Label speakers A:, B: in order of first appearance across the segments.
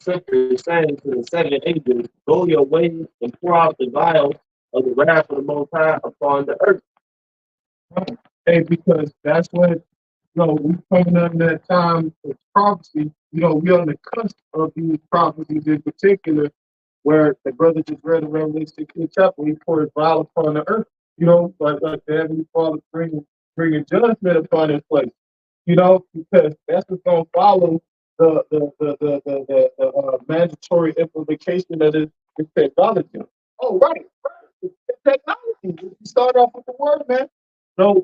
A: scripture is saying to the seven angels, go your ways and pour out the vials of the wrath of the Most High upon the earth.
B: Hey, because that's what, we coming on that time of prophecy. We on the cusp of these prophecies in particular, where the brother just read in Revelation 16 chapter, he poured vial upon the earth. Like the Heavenly Father bringing judgment upon his place. Because that's what's going to follow the mandatory implementation of this technology. Oh, right. It's technology. You start off with the word, man.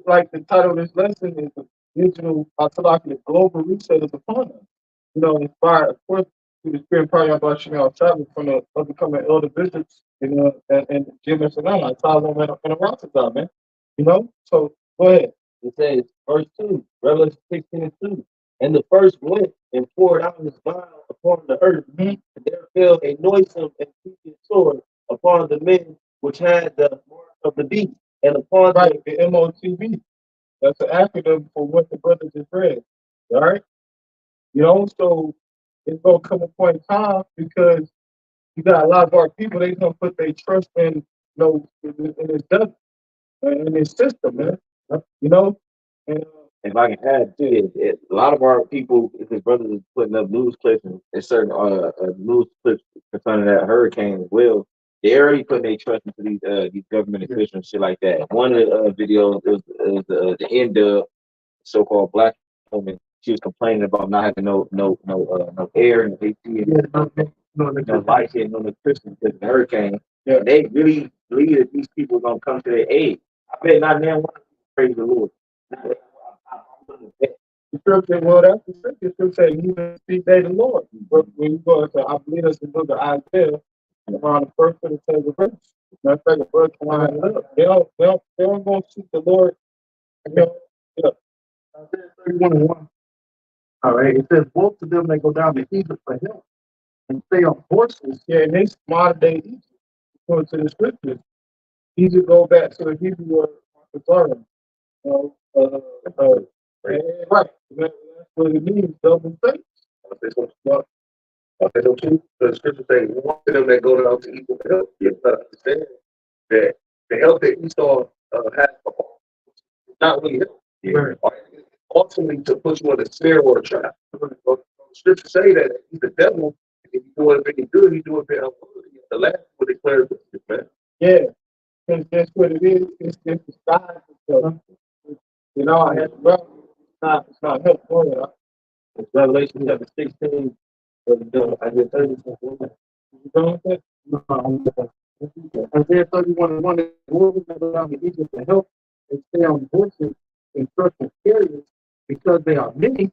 B: Like the title of this lesson is the digital the global reset is upon us. Inspired, of course, through the spirit probably about traveling from the becoming elder bishops and Jim and Savannah. I saw them in a RAWCHAA, man. So go ahead.
A: It says, verse 2, Revelation 16 and 2. And the first went and poured out his vial upon the earth, and there fell a noisome and creaking sword upon the men which had the mark of the beast, and upon
B: the MOTB. That's an acronym for what the brother just read. All right? So it's going to come a point in time because you got a lot of our people, they going to put their trust in, in this devil, in this system, man. And,
A: if I can add to it, a lot of our people, his brothers is putting up news clips and certain news clips concerning that hurricane as well. They're already putting their trust into these government officials and shit like that. One of the videos is the end of so-called black woman. She was complaining about not having no air and AC and no lights and no electricity because of the hurricane. Yeah. And they really believe that these people are gonna come to their aid. I bet not now one praise the Lord.
B: The scripture, well, that's the scripture. The scripture says, "You speak day the Lord." But when you go to, I believe that's the book of Isaiah, around the first to the second verse. Matter of fact, the verse line up. They don't go seek the Lord. Yeah. Isaiah 31:1. All right, it says, "Both of them they go down to Egypt for help and stay on horses." Yeah, and they modern day Egypt. According to the scriptures, Egypt go back to the Hebrew word Zorah. Right. That's what it means, double faith.
A: Okay, so the scripture says, one of them that go down to Egypt for help. You have to understand that the help that Esau has not really help. Yeah. Ultimately, to put you in a snare or a trap. The scripture say that he's the devil. If you do it any good, he do it very unworthy. The last will declare this, man.
B: Yeah, because that's what it is. It's just the size of I had it's not helpful.
A: It's Revelation chapter 16. I did 30.
B: You know what I'm saying? Isaiah 31:1, the Lord will go down to Egypt to help and stay on horses and certain chariots because they are many,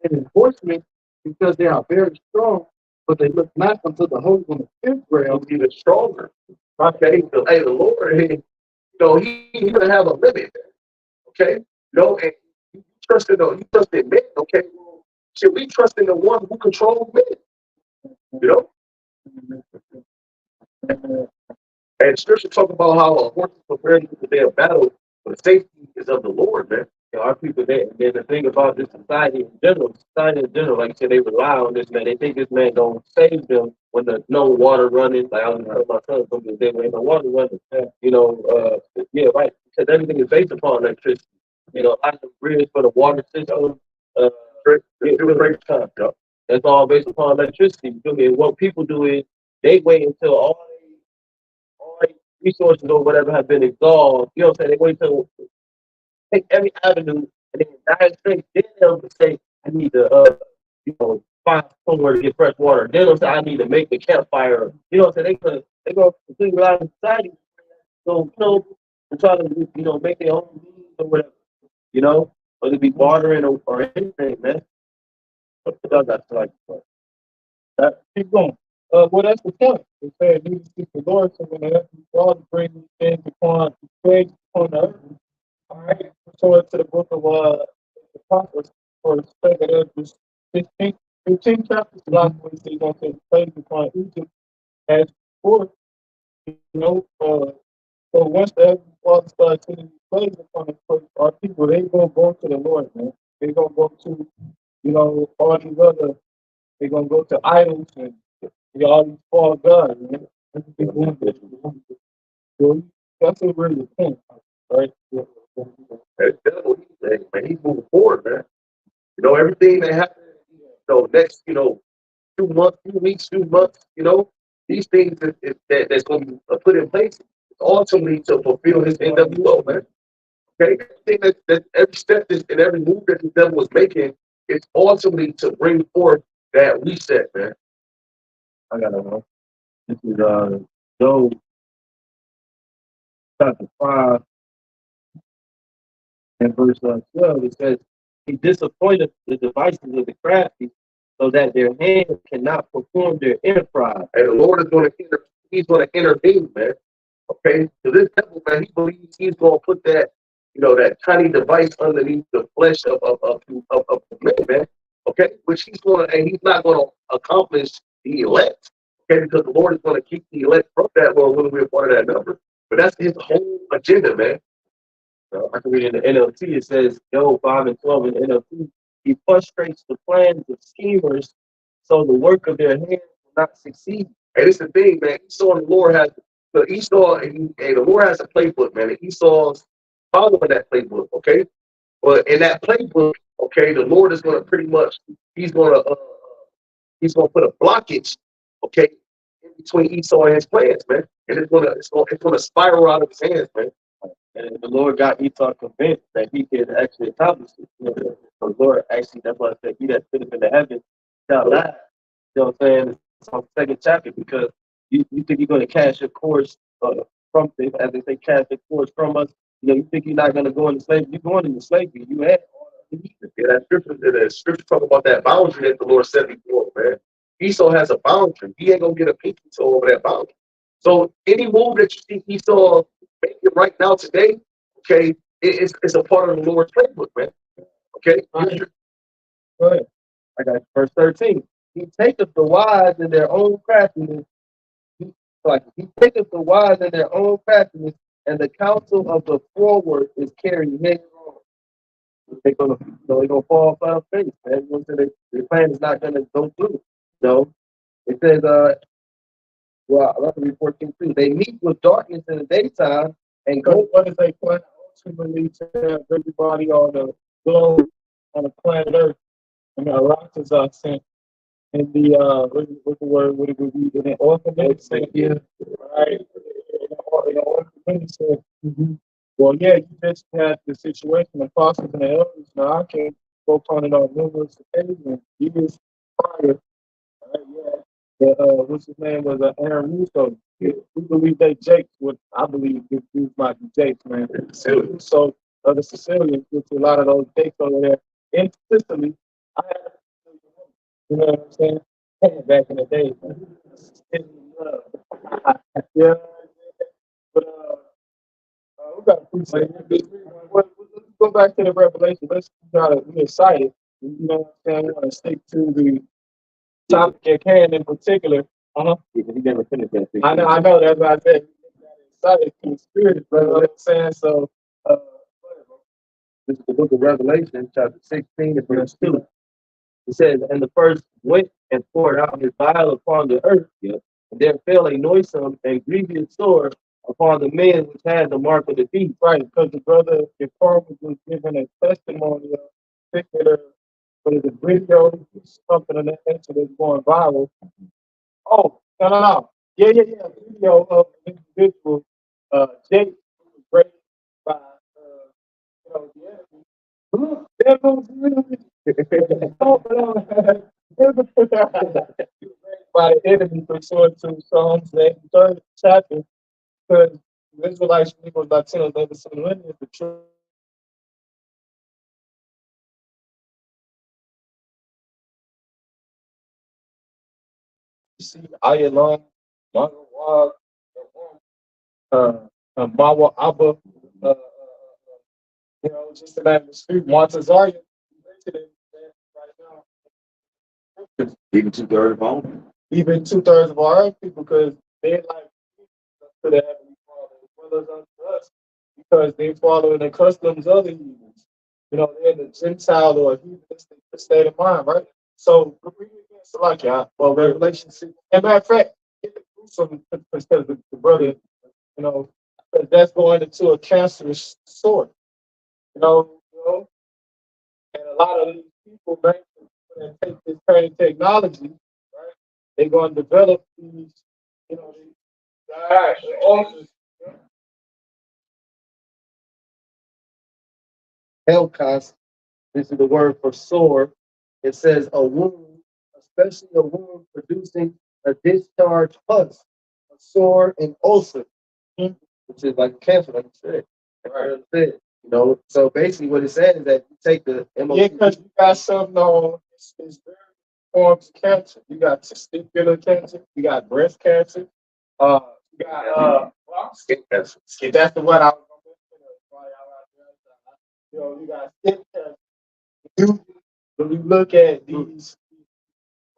B: and in horsemen because they are very strong, but they look not unto the Holy One of Israel,
A: even stronger. Okay, so hey, the Lord, he's gonna have a limit. Okay, and you trust in men. Okay, well, should we trust in the one who controls men? And scripture talk about how a horse is prepared for the day of battle, but the safety is of the Lord, man. Our people there. And then the thing about this society in general, like you said, they rely on this man. They think this man gonna save them when there's no water running. Like I was telling my son, something there ain't no water running. Yeah, right. Because everything is based upon electricity. I have bridge for the water system. That's all based upon electricity. And what people do is they wait until all resources or whatever have been exhausted. You know what I'm saying? They wait till take every avenue and then die straight. Then they'll say, I need to find somewhere to get fresh water. Then they'll say, I need to make the campfire. You know what I'm saying? They go completely out of society. So, and try to, make their own needs or whatever. Whether it be watering or anything, man. But that's like keep going. Well, that's the point. It said, "You seek the Lord, so when they God to bring these things upon the earth." All right. So into the book of the prophets for the second Ezra 15 chapters. Last one, he's going to take place upon Egypt as before. So once the Father starts taking these plagues upon our people, they gonna go to the Lord, man. They gonna go to all these other
B: they're gonna go to idols and all these false gods, man. That's what they're going to. So that's a really the point, right?
A: That's what he's saying, man. He's moving forward, man. You know, everything that happened, next, 2 months, 2 weeks, 2 months, these things that's going to be put in place ultimately to fulfill his NWO, man. Okay, everything that every step and every move that the devil was making is ultimately to bring forth that reset, man.
B: I gotta know. This is Job chapter 5 and verse 12. It says, "He disappointed the devices of the crafty, so that their hands cannot perform their enterprise."
A: And the Lord is going to he's going to intervene, man. Okay, so this devil, man, he believes he's going to put that, that tiny device underneath the flesh of the man, man. Okay, which he's going to, and he's not going to accomplish the elect. Okay, because the Lord is going to keep the elect from that world when we're part of that number. But that's his whole agenda, man.
B: I can read in the NLT. It says, Job 5 and 12 in the NLT. He frustrates the plans of schemers, so the work of their hands will not succeed.
A: And it's the thing, man. Esau and the Lord has, and the Lord has a playbook, man. And Esau's following that playbook, okay? But in that playbook, okay, the Lord is going to pretty much, he's going to put a blockage, okay, in between Esau and his plans, man. And it's going to spiral out of his hands, man.
B: And the Lord got Esau convinced that he could actually accomplish it. The Lord actually, that's why I said, he that sitteth in the heavens shall lie. You know what I'm saying? It's on the second chapter, because you think you're going to cast your course from, as they say, cast your course from us. You think you're not going to go into slavery. You're going into slavery. You had
A: that scripture talk about that boundary that the Lord set before, man. Esau has a boundary. He ain't going to get a pinky toe over that boundary. So any move that you see Esau making right now today, okay, it's a part of the Lord's playbook, man. Okay?
B: Go ahead. I got verse 13. He taketh the wise in their own craftiness. He taketh the wise in their own craftiness, and the counsel of the forward is carried head on. They're gonna fall flat face, man. Their plan is not gonna go through. So it says, well, I have to read 14 too. They meet with darkness in the daytime and go. What is they plan ultimately to have everybody on the globe on the planet Earth, and the RAWCHAA sent in the what's the word? What it would be in an orphanage? Yeah, right. In an orphanage said, well, yeah, you just had the situation, the apostles and the elders. Now I can go upon it on numerous occasions. Years prior, what's his name was Aaron Russo. We believe that Jakes would, I believe these might be Jakes, man. So the Sicilians, which a lot of those Jakes over there in Sicily, I had, you know what I'm saying? Back in the day, yeah. But we got to appreciate it. Let's go back to the Revelation. Let's try to be excited. You know what I'm saying? We want to stick to the topic at hand in particular. He never finished that. I know. That's why I said excited to the spirit, brother. You know what I'm saying? So, this is the book of Revelation, chapter 16, and verse 2. It says, and the first went and poured out his vial upon the earth, and there fell a noisome and grievous sword upon the men which had the mark of the beast. Right, because the brother, the farmer was given a testimony of particular, but it's a video, something of that nature that's going viral. Oh, no. Yeah. Video of an individual, Jake, who was raised by, the enemy. By the enemy pursuant to Psalms 83rd chapter, because the Israelites, people Latinos, never seen lineage, the truth. You see, Ayalam, Mangawag, Mawa Abba, just the name of the street, Montezaria.
A: Even 2/3 of them.
B: Even 2/3 of our people, because they like to the Heavenly Father as well as unto us, because they follow the customs of the heathens. They're in the Gentile or heathenistic state of mind, right? So read it again, Salakia. Well, Revelation 6. And matter of fact, get the some instead of the brother, you know, 'cause that's going into a cancerous sort. And a lot of these people, man, when they take this training technology, right? They're going to develop these, these ulcers.
A: Helcas, this is the word for sore. It says a wound, especially a wound producing a discharge pus, a sore, and ulcer, which is like cancer, like you said. Right. So basically what it said is that you take the MOC.
B: Yeah, because you got something on, it's very forms of cancer. You got testicular cancer, you got breast cancer, you got skin cancer. That's the one I was going to mention. You got skin cancer. When you look at these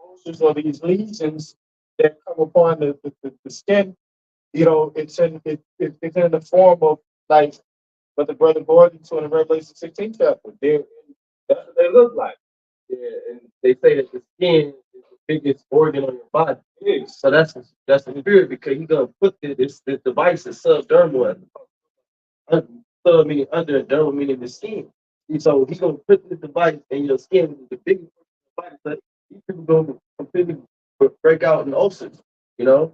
B: ulcers or these lesions that come upon the skin, it's in the form of like what the brother Gordon to in the Revelation 16 chapter. That's what they look like.
A: Yeah, and they say that the skin is the biggest organ on your body.
B: Yeah.
A: So that's the spirit, because you're gonna put this device is subdermal, sub meaning under, dermal meaning the skin. And so he's gonna put this device in your skin, which is the biggest organ of the body. So these people gonna completely break out in ulcers, skin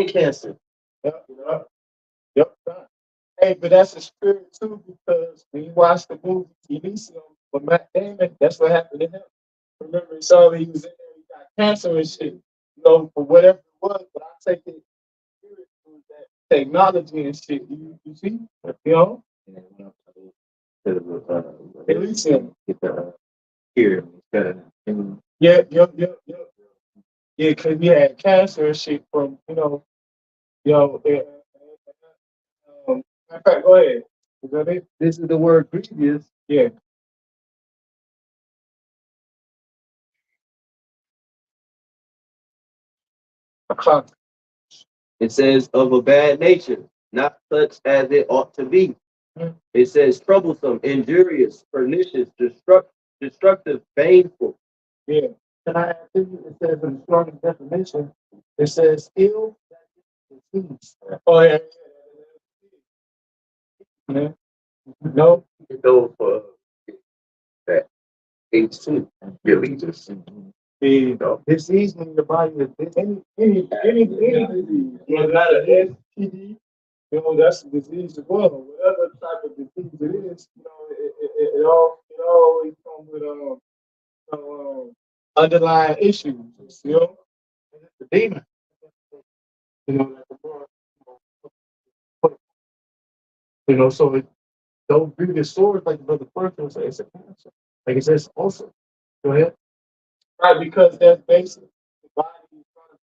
A: cancer.
B: Yep. Yep. Hey, but that's a spirit too, because when you watch the movie Elysium with Matt Damon, that's what happened to him. Remember, he saw that he was in there, he got cancer and shit, for whatever it was. But I take it spirit with that technology and shit. You see, Elysium.
A: Here,
B: Yeah, because he had cancer and shit from, in fact, go ahead. Is that it?
A: This is the word grievous.
B: Yeah.
A: It says of a bad nature, not such as it ought to be. It says troublesome, injurious, pernicious, destructive, baneful.
B: Yeah. Can I add to you? It says in the strong definition, it says ill disease. Oh, yeah. Yeah. No.
A: It goes for that H2, your allegiance.
B: Disease in the body is any disease. Not an STD. That's a disease as well. Whatever type of disease it is, it always comes with underlying issues. The demon. So don't view the sword like Brother Person say it's a cancer. Like it says also. Go ahead. Right, because that's basically the body is trying to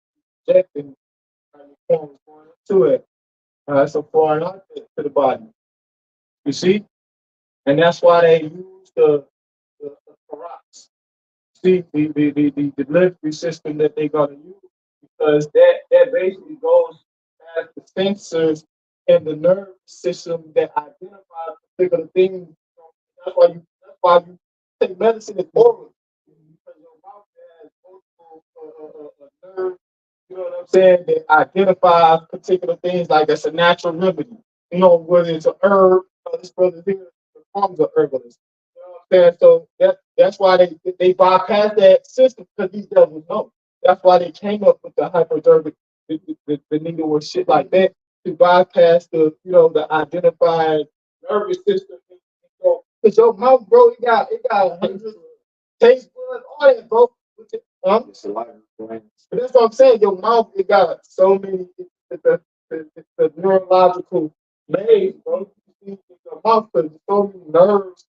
B: project and going into it. It's a foreign object to the body. You see? And that's why they use the rocks. See, the delivery system that they're going to use, because that basically goes past the sensors and the nerve system that identify particular things. That's why you take medicine as oral, because your mouth has multiple nerves. You know what I'm saying? That identify particular things, like that's a natural remedy. Whether it's a herb, this brother here, the forms of herbalist. You know what I'm saying? So that's why they bypass that system, because these devils know. That's why they came up with the hypodermic, the needle or shit like that, to bypass the identified nervous system. Because your mouth, bro, it got hundreds, taste buds, all that, bro. But that's what I'm saying. Your mouth, it got so many, the neurological layers, bro. Your mouth, there's so many nerves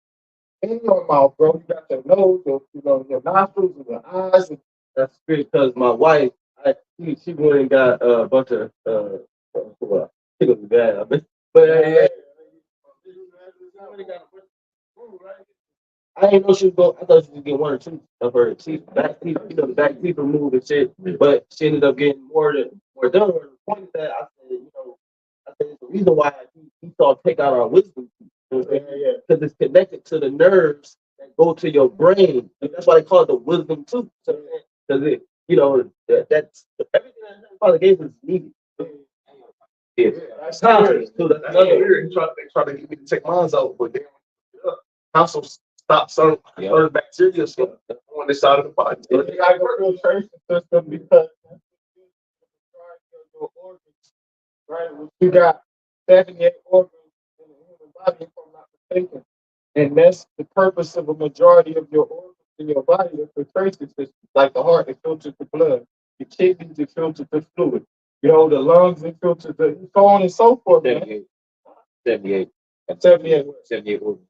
B: in your mouth, bro. You got your nose, your nostrils, and your eyes. And
A: that's because my wife, she went and got a bunch of she was bad, but I didn't know she was going. I thought she was getting one or two of her teeth, back teeth, the back teeth removed and shit. But she ended up getting more done. The point is that I said it's the reason why he thought take out our wisdom teeth, because it's connected to the nerves that go to your brain. And that's why they call it the wisdom tooth. Because it, that's everything that the Father gave us is needed. Yeah, that's conscious too. That's another weird. They try to get me to take mine out, but then also stop certain bacteria stuff on this side of the body.
B: You gotta go through a filtration system because your organs, right? You got 78 organs in the human body, if I'm not mistaken. And that's the purpose of a majority of your organs in your body, the filtration system. Like the heart, it filters the blood. The kidneys, it filters the fluid. The lungs, it filters the, so on and so forth.
A: 78. 78.
B: 78.
A: 78 organs.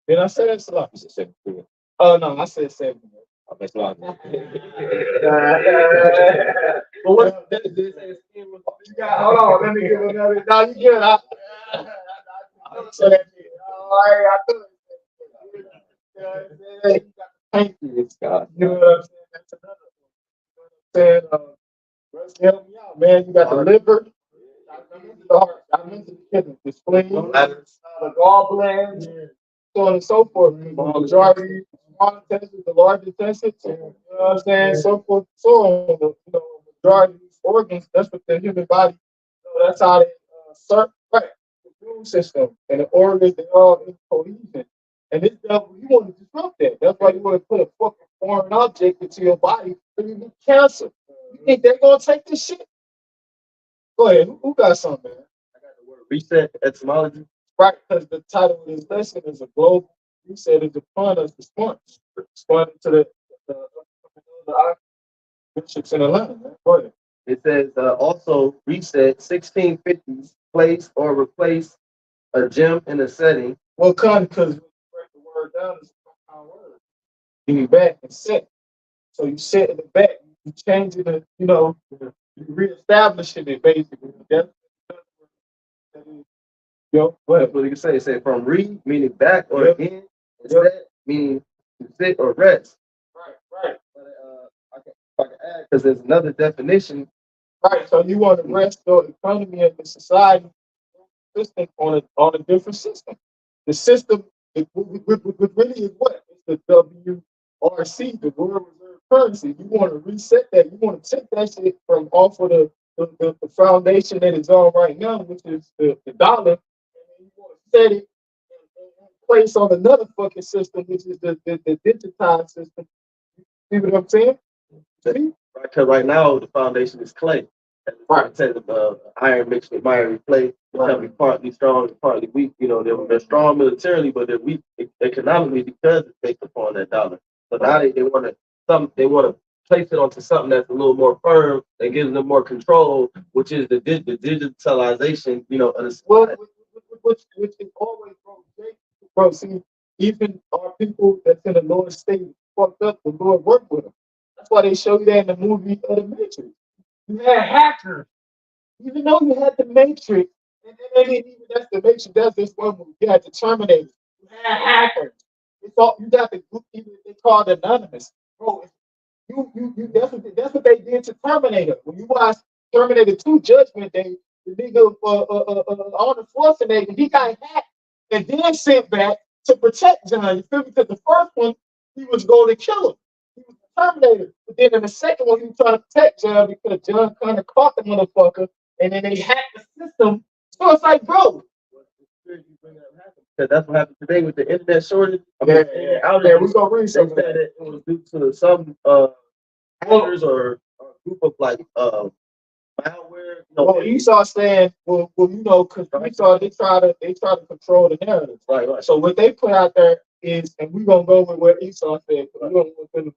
B: Did I say that? A lot.
A: You said 73.
B: Oh, no, I said 78.
A: I messed up. But what?
B: You got, hold on, let me give another. No, you good. I said that. All right, I thought you got the pancreas, God. You know what I'm saying? That's another one. Saying, help me out, man. You got the liver, the heart, I mentioned the kidney, the spleen, the gallbladder, so on and so forth. The majority, the small intestines, the large intestines, you know what I'm saying? So forth, so on. The majority of these organs, that's what the human body, that's how they serve, right? The immune system and the organs, they all in cohesion. And this devil, you want to disrupt that. That's why you want to put a fucking foreign object into your body so you get cancer. You think they're going to take this shit? Go ahead. Who got something, man?
A: I got the word reset etymology.
B: Right, because the title of this lesson is a global reset is upon us, the sponge. Responding to the bishops in Atlanta, man. Go ahead.
A: It says also reset 1650s, place or replace a gem in a setting.
B: Well, because when you break the word down, it's a compound word. You back and set. So you set in the back, you change it, you reestablishing it basically. That's
A: what you can say? It said from re, meaning back or in, and set, meaning to sit or rest.
B: Right.
A: But I can add, because there's another definition.
B: Right, so you want to rest the economy and the society system on a different system. The system, it really is what? It's the WRC, the World Reserve Currency. You want to reset that. You want to take that shit from off of the foundation that it's on right now, which is the dollar, and you want to set it in place on another fucking system, which is the digitized system. See what I'm saying? See?
A: Because right now the foundation is clay. Right. Instead of iron mixed with miry clay, they'll be partly strong and partly weak. They're strong militarily, but they're weak economically because it's based upon that dollar. So now they want to place it onto something that's a little more firm that gives them more control, which is the digitalization. Of the
B: well, which is always bro. See, even our people that's in the lower state fucked up, the Lord worked with them. That's why they show you that in the movie of the Matrix. You had hackers, even though you had the Matrix, and even that's the Matrix. That's this one movie. You had the Terminator. You had hackers. It's all you got the group. Even they called Anonymous, bro. You. That's what they did to Terminator. When you watch Terminator 2 Judgment Day, the nigga Arnold Schwarzenegger, he got hacked and then sent back to protect John. You feel me? Because the first one, he was going to kill him. He was the Terminator. But then in the second one, he was trying to protect John because John kind of caught the motherfucker, and then they hacked the system. So it's like, bro.
A: That's what happened today with the internet shortage.
B: Out there, we're gonna read something.
A: It was due to some hackers or a group of malware.
B: Well, Esau saying, because Esau they try to control the narrative, right? So what they put out there is, and we're gonna go with what Esau said, because we don't want to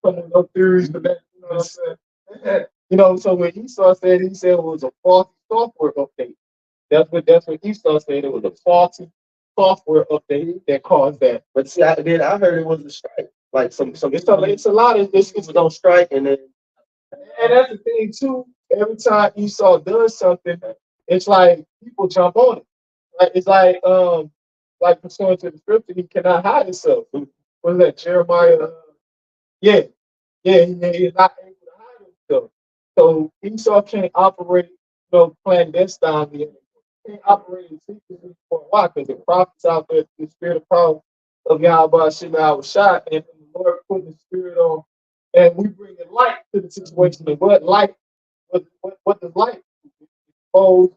B: come with no theories to that. You know what I'm saying? So what Esau said, he said it was a faulty software update. That's what Esau said. It was a faulty software update that caused that.
A: But see, I heard it was a strike. Like some
B: it's a lot of this
A: was on strike, and
B: that's the thing too. Every time Esau does something, it's like people jump on it. Like it's like pursuant to the scripture, he cannot hide himself. What is that, Jeremiah? Yeah, he's not able to hide himself. So Esau can't operate, clandestinely. He can't operate in secrecy for a while because the prophets out there, the spirit of power of YAHWASHI, and the Lord putting the Spirit on, and we bringing light to the situation. And what light? What does light expose?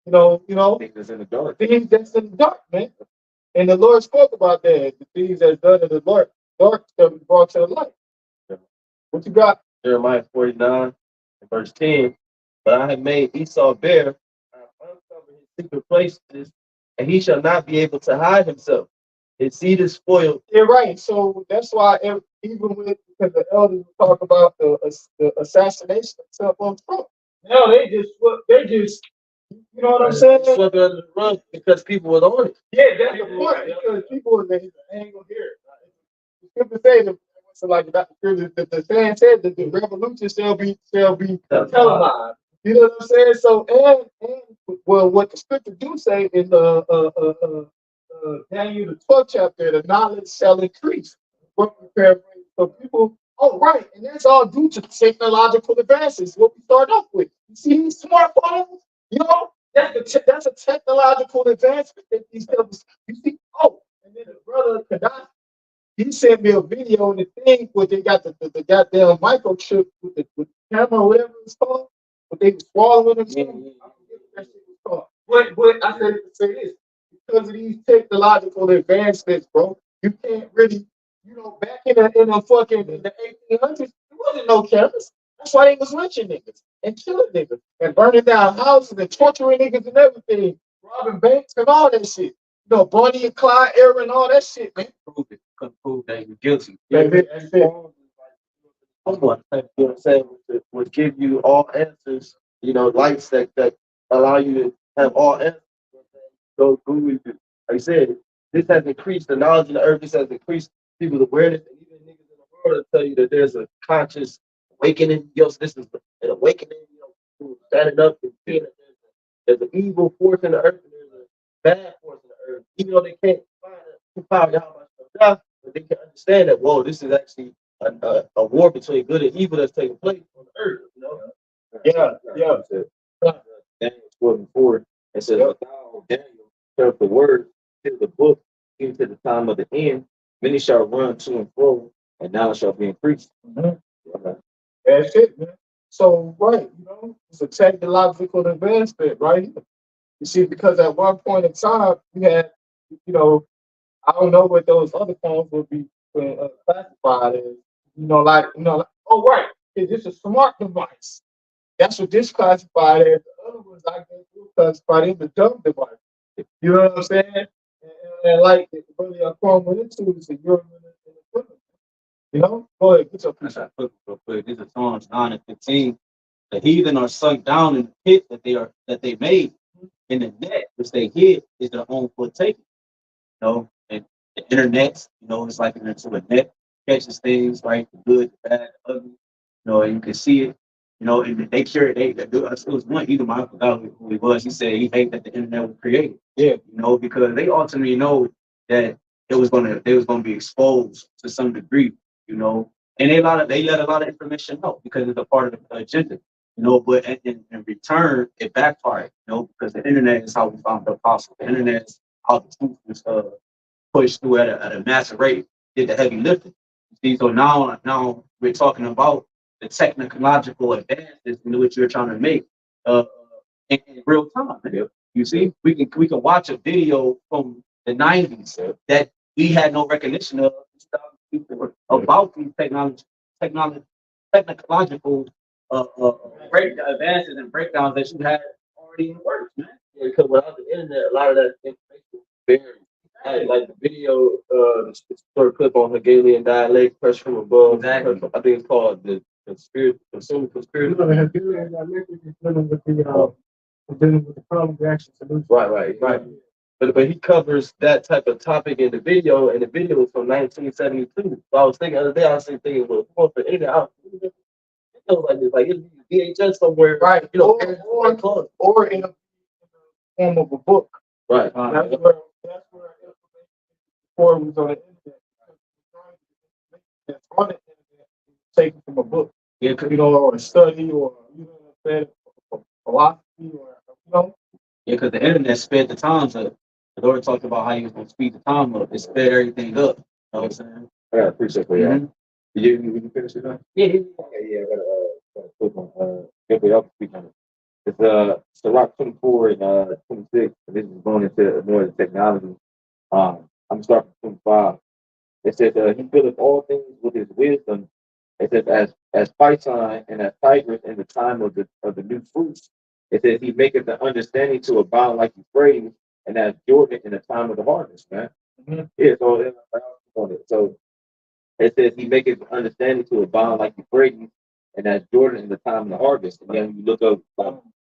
B: Things that's in the dark. Things that's in the dark, man. And the Lord spoke about that. The things that's done in the dark shall be brought to the light. What you got?
A: Jeremiah 49 and verse 10. But I have made Esau bare, I have uncovered his secret places, and he shall not be able to hide himself. His seed is spoiled.
B: Yeah, right. So that's why even with, because the elders talk about the assassination itself on Trump. No, they just you know what I'm saying?
A: Swept it under the rug because people were on it.
B: Yeah, that's the point. Because people were there, ain't gonna hear it. The scripture say that, so like the saying said that the revolution shall be televised. You know what I'm saying? So and well, what the scripture do say in the Daniel the 12th chapter, the knowledge shall increase. So people, oh right, and that's all due to technological advances. What we start off with, you see these smartphones, that's a technological advancement that these devils. You see, and then the brother Kadash, he sent me a video and the thing where they got the goddamn microchip with the camera or whatever it's called, but they was swallowing them. I forget what that shit was called. But I said to say this. Because of these technological advancements, bro, you can't really, back in the fucking in the 1800s, there wasn't no cameras. That's why they was lynching niggas and killing niggas and burning down houses and torturing niggas and everything, robbing banks and all that shit. Bonnie and Clyde era and all that shit, man.
A: Couldn't prove that he was guilty.
B: That's it.
A: Someone, you know what I'm saying, would give you all answers, lights that allow you to have all answers. So like I said, this has increased the knowledge of the earth. This has increased people's awareness, and even niggas in the world will tell you that there's a conscious awakening. This is an awakening. Standing up and seeing that there's an evil force in the earth and there's a bad force in the earth. Even though they can't find the power of but they can understand that. Whoa, this is actually a war between good and evil that's taking place on the earth.
B: Yeah.
A: Daniel 12:4. It says, "Thou, Daniel, serve the word till the book, even to the time of the end. Many shall run to and fro, and now shall be increased."
B: That's it, man. So, right, it's a technological advancement, right? You see, because at one point in time, we had, I don't know what those other phones would be classified as, oh, right, it's just a smart device. That's what this classified as. The other ones, I guess, were classified as a dumb device. You know what I'm saying? And like the brother Yaquan went into is a Europe and equipment. Go ahead, get your piece.
A: Real quick. This is Psalms 9 and 15. The heathen are sunk down in the pit that they made, in the net which they hid is their own foot taken. And the internet, it's like into a net, catches things, right? The good, the bad, the ugly. And you can see it. And they carry it was one either I forgot who he was. He said he hated that the internet was created.
B: Yeah.
A: Because they ultimately know that they was gonna be exposed to some degree, and they let a lot of information out because it's a part of the agenda. But in return, it backfired, because the internet is how we found the apostle. The internet is how the truth was pushed through at a massive rate, did the heavy lifting. See, so now we're talking about the technological advances in which you're trying to make in real time. You see, we can watch a video from the 90s that we had no recognition of about these technological advances and breakdowns that you had already in works, man. Yeah, because without the internet, a lot of that information buried. Like the video, the short clip on Hegelian dialect, pressure from above. Exactly. I think it's called the consumer conspiracy.
B: Hegelian dialect is dealing with the problem reaction solution.
A: Right. But he covers that type of topic in the video, and the video was from 1972. So I was thinking the other day, I was thinking, well, for the internet, it was like this, like it's VHS somewhere,
B: right? Or in a form of a book,
A: right?
B: That's where before it was on the internet. It's on the internet, taken from a book, or a study, or philosophy, or
A: Yeah, because the internet sped the times up. The Lord talked about how he was going to speed the time up and sped everything up. You know what I'm saying?
B: I appreciate that.
A: Mhm.
B: You finish it now?
A: Yeah.
B: Okay, yeah, I gotta click on everybody else speak on it. It's the Rock 24 and 26, and this is going into more of the technology. I'm starting from 25. It says he filleth all things with his wisdom. It says as Python and as tigers in the time of the new fruits. It says he maketh the understanding to abound like Euphrates, and as Jordan in the time of the harvest, man. Yeah, so on it. So it says he maketh the understanding to abound like Euphrates, and as Jordan in the time of the harvest. And then you look up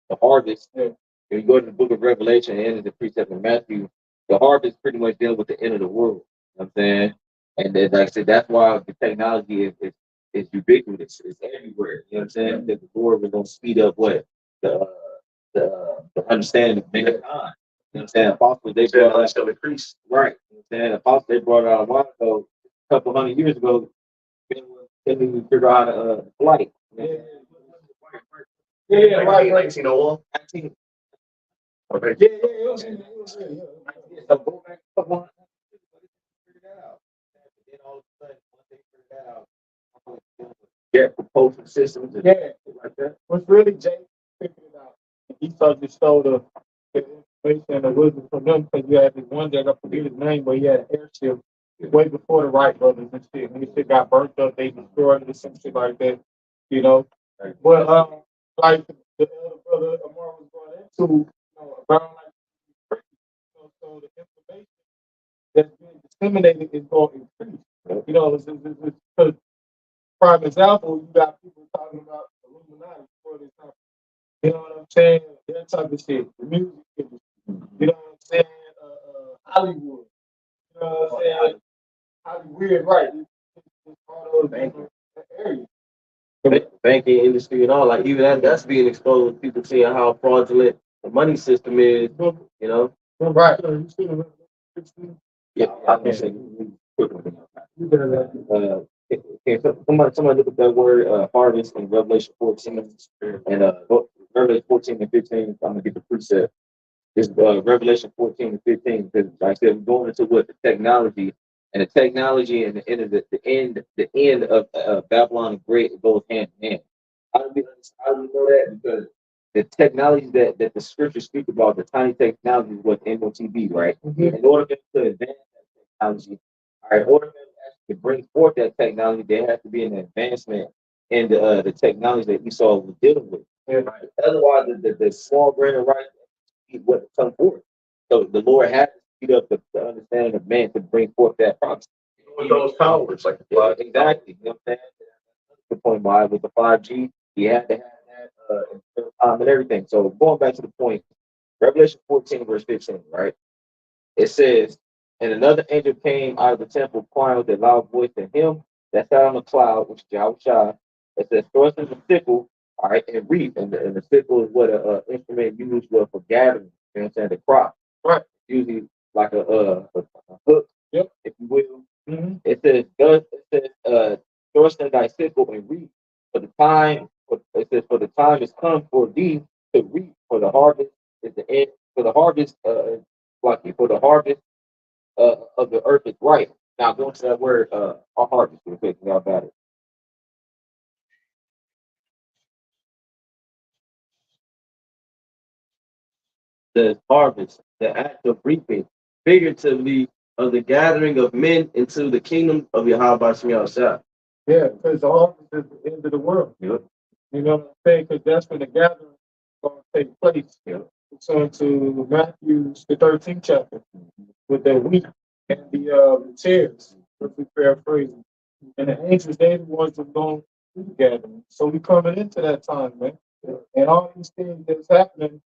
B: the harvest, and you go to the book of Revelation and into the precept of Matthew, the harvest pretty much deals with the end of the world. You know what I'm saying? And then, like I said, that's why the technology is ubiquitous. It's everywhere. You know what I'm saying? That the Lord was going to speed up what? The understanding of mankind. You know what I'm saying? Apostles, they brought out shall increase. Right. You know what I'm saying? Apostles, they brought out a while ago, a couple hundred years ago, couldn't even figure out a flight. Yeah, right. 1901. Okay. Yeah. So go back a couple hundred years ago, they figured that out. And then all of a sudden, once they figured that out, jet propulsion systems and like that. What's really Jay figured it out. He started to show the information and the wisdom from them because you had this one that I forget his name, but he had an airship way before the Wright brothers and shit. When the shit got burnt up, they destroyed it or some shit like that, you know. Right. But like the other brother Amar was going into, around like so the information that's being disseminated is going to increase. You know, it's prime example, you got people talking about Illuminati before this time. You know what I'm saying? That type of shit. The music industry. You know what I'm saying? Hollywood. You know what I'm saying? Hollywood, right? It's all those areas. The banking industry and all, like even that's being exposed. People seeing how fraudulent the money system is. You know, right? Yeah, I can say. Somebody look at that word harvest in Revelation 14 and Revelation 14 and 15. I'm gonna get the precept. It's Revelation 14 and 15 because, like I said, we're going into what the technology and the end of the end of Babylon the Great goes hand in hand. How do we know that? Because the technology that the scriptures speak about, the tiny technology is what MOTB, right? Mm-hmm. In order to advance that technology, all right, in order to bring forth that technology, there has to be an advancement in the technology that Esau was dealing with. Yeah. Right? Otherwise, the small grain of rice what come forth. So the Lord had to speed up the understanding of man to bring forth that prophecy. With those powers, like exactly. You know what I'm saying? That's the point why with the 5G, he had to have that in time and everything. So going back to the point, Revelation 14, verse 15, right? It says, and another angel came out of the temple crying with a loud voice to him that sat on the cloud, which is YAHWASHI. It says, thrust in the sickle, all right, and reap. And the sickle is what an instrument used for gathering, you know what I'm saying, the crop. Right. Usually like a hook, if you will. Mm-hmm. It says, thrust in thy sickle and reap. It says, for the time is come for thee to reap, for the harvest is the end, for the harvest, for the harvest of the earth is ripe. Now going to that word, harvest, real quick, y'all got it. The harvest, the act of reaping, figuratively of the gathering of men into the kingdom of YAHWAH. Yeah, because the harvest is the end of the world. Yep. You know what I'm saying? Because that's when the gathering is going to take place. Yep. It's on to Matthew, the 13th chapter, with the wheat and the tares, if we paraphrasing. And the angels, they the ones that going to the gathering. So we coming into that time, man. Yeah. And all these things that's happening,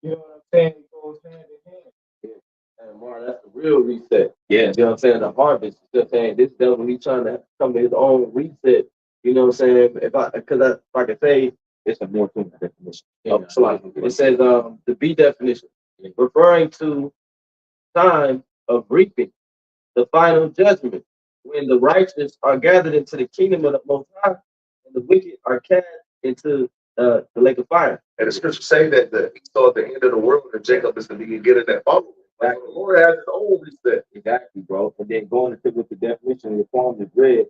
B: you know what I'm saying, it goes hand in hand. Yeah. And Mar, that's the real reset. Yeah, you know what I'm saying? The harvest. You know what I'm saying? This devil, he trying to come to his own reset. You know what I'm saying? Because like I say, it's a more clean definition. Yeah. So like it says the B definition, referring to time of reaping, the final judgment, when the righteous are gathered into the kingdom of the Most High, and the wicked are cast into the lake of fire. And the scriptures say that Esau at the end of the world, and Jacob is the beginning that follow.
A: Like the Lord has his own reset. Exactly, bro. And then going into with the definition of the form is read,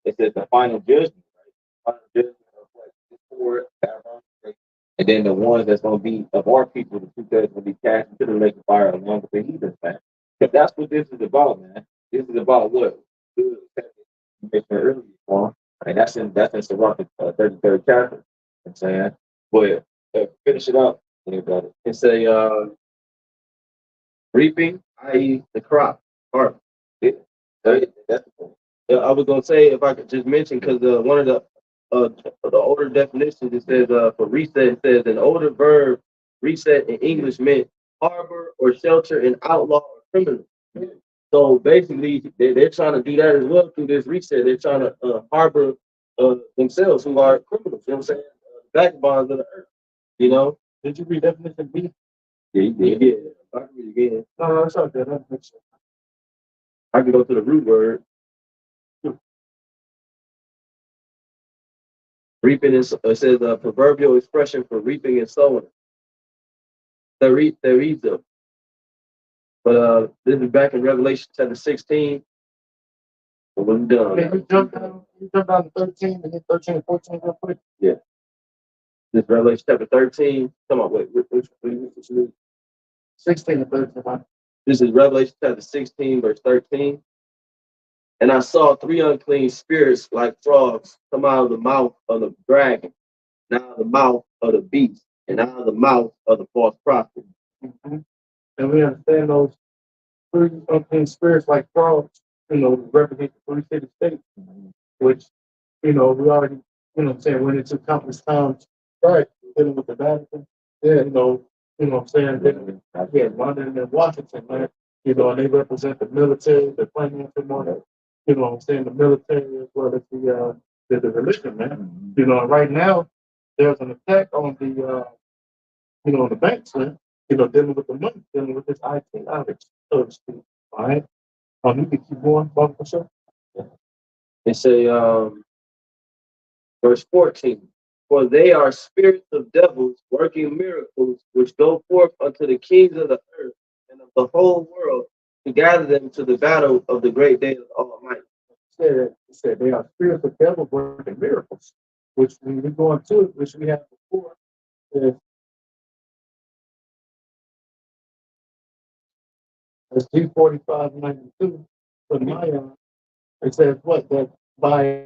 A: it says the final judgment, right? Final judgment of what this poor, that wrong, right? And then the ones that's gonna be of our people, the two that's gonna be cast into the lake of fire along with the heathens, man. Because that's what this is about, man. This is about what? Good, you mentioned earlier, Juan. And that's in Sirach, 33rd chapter. You know what I'm saying, but finish it up. It's a reaping, i.e., the crop, harvest. That's the point. I was gonna say if I could just mention because one of uh, the older definitions it says for reset it says an older verb reset in English meant harbor or shelter an outlaw or criminal. So basically they're trying to do that as well through this reset. They're trying to harbor themselves who are criminals. You know what I'm saying? Vagabonds of the earth. You know? Did you read definition B? Yeah, you did. Yeah. I can read it again. No, that's not good. I can go to the root word. Reaping is it says a proverbial expression for reaping and sowing. Theresa. But this is back in Revelation chapter 16. But we're done. Okay, you jump down to 13 and then 13 and 14 real quick. Yeah. This is Revelation chapter 13. Come on, wait, which 16 and 13. This is Revelation chapter 16, verse 13. And I saw three unclean spirits like frogs come out of the mouth of the dragon, and out of the mouth of the beast, and out of the mouth of the false prophet. Mm-hmm. And we understand those three unclean spirits like frogs, represent the three city states, which, we already, what I'm saying, went into countless times, right, dealing with the Vatican. Yeah, what I'm saying, then, London and Washington, man, and they represent the military, the financial money, what I'm saying, the military as well as the religion, man. And right now, there's an attack on the banks, man, dealing with the money, dealing with this IT outage, so to speak, all right? You can keep going, Bob, for sure. They say, verse 14, for they are spirits of devils working miracles, which go forth unto the kings of the earth and of the whole world to gather them to the battle of the great day of the Almighty. It said they are spirits of devils working miracles, which when we go into it, which we had before, is G4592 for Maya. It says what? That by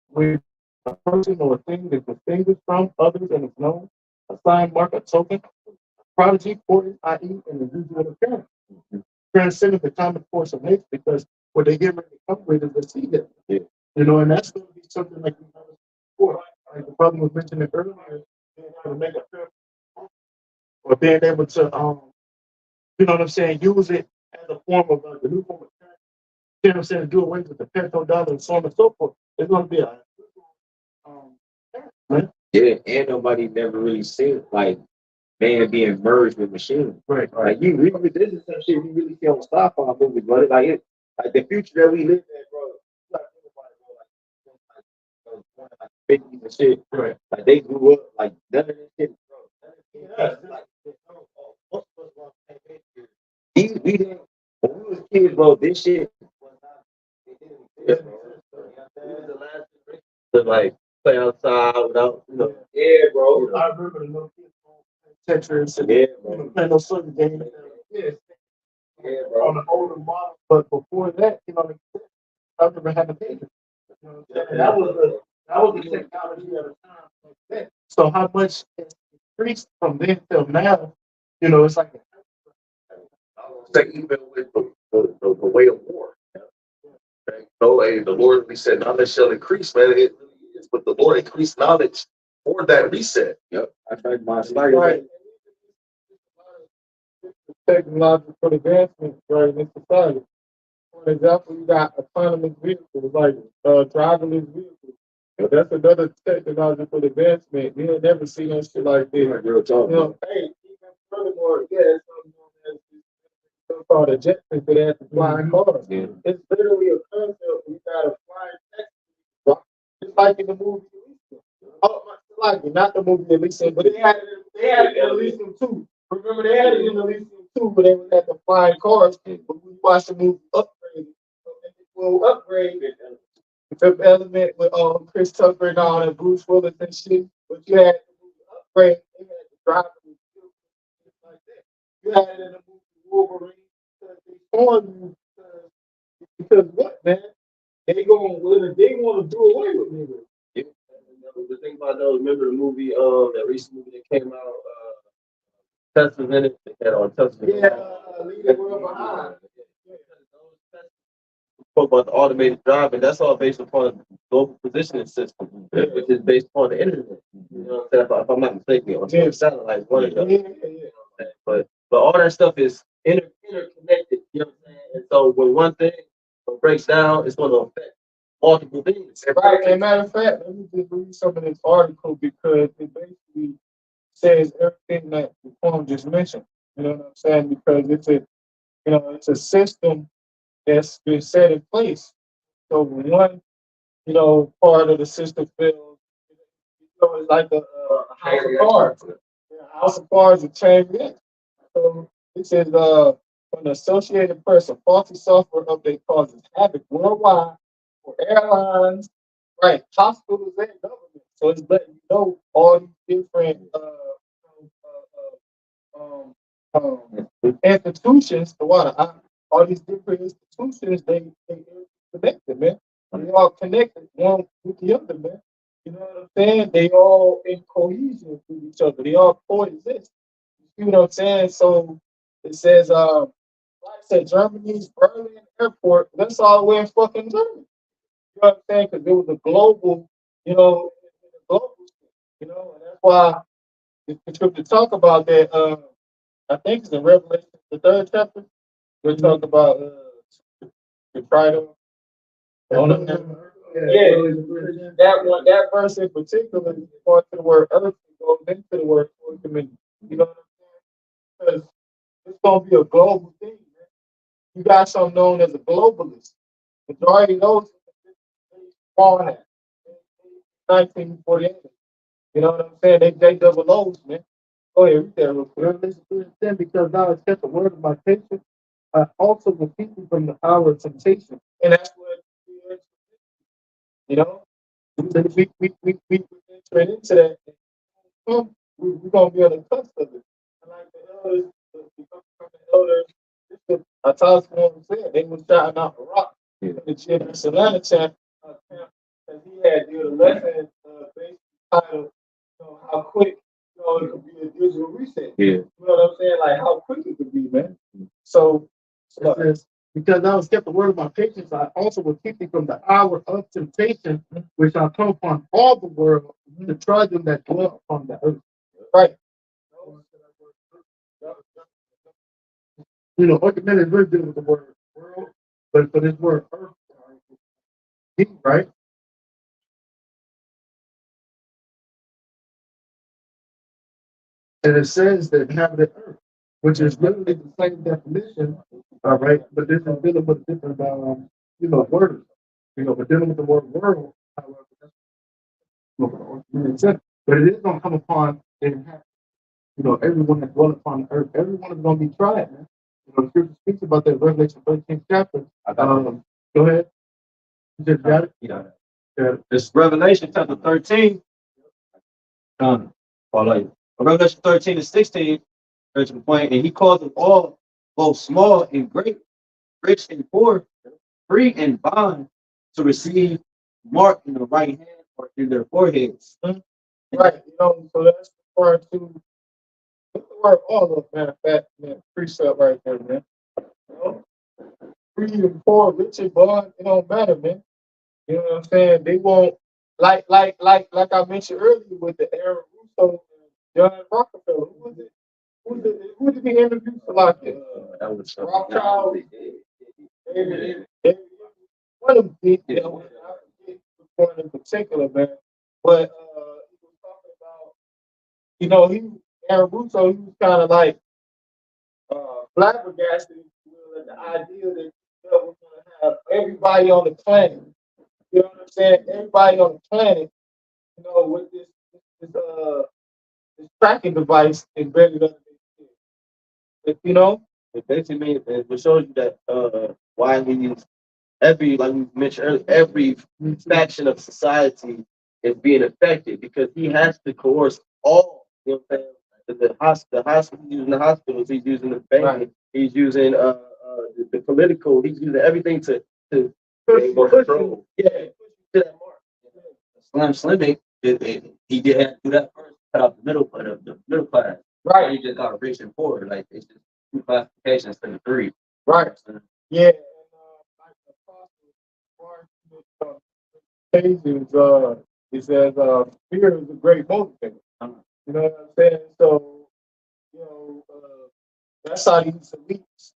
A: which a person or a thing is distinguished from others and is known, a sign, mark, a token, prodigy, portent, i.e., an unusual appearance. Transcending the common force of nature because what they get ready to come with is the seed. Yeah. And that's going to be something like we noticed before. Like the brother was mentioning earlier, being able to make a film or being able to, what I'm saying, use it as a form of the new form of currency. You know what I'm saying? Do away with the petrodollar and so on and so forth. It's going to be a right? Yeah, and nobody never really seen like man being merged with machine. Right. Like you really, this is some shit you really see on sci-fi movies, but like the future that we live in, bro. Like, like 50s and shit. Right. Like they grew up like none of this shit, bro. Like, most of us were on the same page here. We didn't when we was kids, bro. This shit was not. It didn't exist, bro. We was the last generation to like play outside without, Yeah, bro. I remember the little kids playing Tetris and playing those certain games. Yeah, bro. On the older model, but before that, I remember having pages. That was the technology at the time like that. So how much has increased from then till now? It's like even with the way of war. Okay? So the Lord, we said, knowledge shall increase, man. It really is, but the Lord increased knowledge for that reset. Yep. I tried my slide. Right. Technological advancement, right, in society. For example, you got autonomous vehicles, like driverless vehicles. But that's another technological advancement. You ain't never seen that shit like this. Hey, even furthermore, it's something called a jet that they have to fly cars. Yeah. It's literally a concept. You got a flying taxi, just like in the movie. Oh, like not the movie Elysium, but they had it in Elysium too. Remember they had it in Elysium
B: too, but they was at the flying cars. But we watched the movie Upgrade. So well, Upgrade the Fifth Element with Chris Tucker and all that Bruce Willis and shit. But you had the movie Upgrade. They had the driver with like that. You had it in the movie Wolverine because they on you because what, man? They want to do away with me.
A: Yeah. The thing about those, remember the movie, that recent movie that came out, Tesla in it, that on Tesla.
B: Yeah, leave the world behind.
A: Talk about the automated driving, that's all based upon the global positioning system, which is based upon the internet. You know what I'm saying? If I'm not mistaken, or satellites, one of them. But all that stuff is interconnected. You know what I'm saying? And so when one thing breaks down, it's going to affect multiple things.
B: Right. As a matter of fact, let me just read some of this article because it basically says everything that the poem just mentioned. You know what I'm saying? Because it's a system that's been set in place. So when one, part of the system fails, it's like a house of cards. A house of cards is chain reaction. So it says an Associated Press, a faulty software update causes havoc worldwide for airlines, right, hospitals and government. So it's letting you know all these different institutions, all these different institutions, they connected, man. They all connected one with the other, man. You know what I'm saying? They all in cohesion with each other. They all coexist. You know what I'm saying? So it says, like I said, Germany's Berlin airport, that's all the way in fucking Germany. You know what I'm saying? Because it was a global, global, and that's why the scripture talk about that. I think it's in Revelation, the 3rd chapter. We talk about the Friday. That verse in particular is going to the word earth, goes into the word dominion. You know what I'm saying? Because it's going to be a global thing, man. You got something known as a globalist. Majority of those born at 1948. You know what I'm saying? They double O's, man. Go ahead, read that real quick. Revelation 3:10, because thou hast kept the word of my patience, I also will keep you from the hour of temptation. And that's what you know. We enter into that. We're gonna be on the cusp of it. And like the elders, I told someone said they was shouting out the rock. The Jim Savannah camp, and he had did a lesson based titled, how quick it could be a digital reset. Yeah. You know what I'm saying? Like how quick it could be, man. So it says, because thou hast kept the word of my patience, I also will keep thee from the hour of temptation, which shall come upon all the world to try them that dwell upon the earth. Right. Ultimately, we're dealing with the word world, but for this word earth, right? And it says that inhabited earth, which is literally the same definition, all right? But this is dealing with different, words. But dealing with the word world, however, but it is going to come upon and have, everyone that dwell upon the earth. Everyone is going to be tried, man. The scripture speaks about that Revelation 13th chapter. Go ahead. You just got it? Yeah.
A: It's Revelation chapter 13. Revelation 13 and 16, to the point, and he calls them all, both small and great, rich and poor, free and bond, to receive mark in the right hand or in their foreheads.
B: Right, so that's referring to the word all of, matter of fact, man, precept right there, man. Free and poor, rich and bond, it don't matter, man. You know what I'm saying? They won't like I mentioned earlier with the Aaron Russo and John Rockefeller. Who did he interview for like that?
A: That was
B: RAWCHAA. One of them did, one in particular, man. But he was talking about, Aaron Russo, he was kind of like flabbergasted at the idea that we're going to have everybody on the planet. You know what I'm saying? Everybody on the planet, with this tracking device embedded under their skin. You know,
A: It basically means it shows you that why he's every, like we mentioned earlier, every faction of society is being affected because he has to coerce all. You know what I'm saying? The hospital, he's using the hospitals, he's using the banking,
B: right,
A: he's using the political, he's using everything to
B: push
A: control. Yeah, push you to that mark. Slimming, he did have to do that first, cut out the middle class.
B: right,
A: He just got rich and poor. Like it's just two classifications instead of three.
B: right. Yeah, and like the apostle, pages, it says, fear is a great motivator. You know what I'm saying? So, you know, that's how these elites,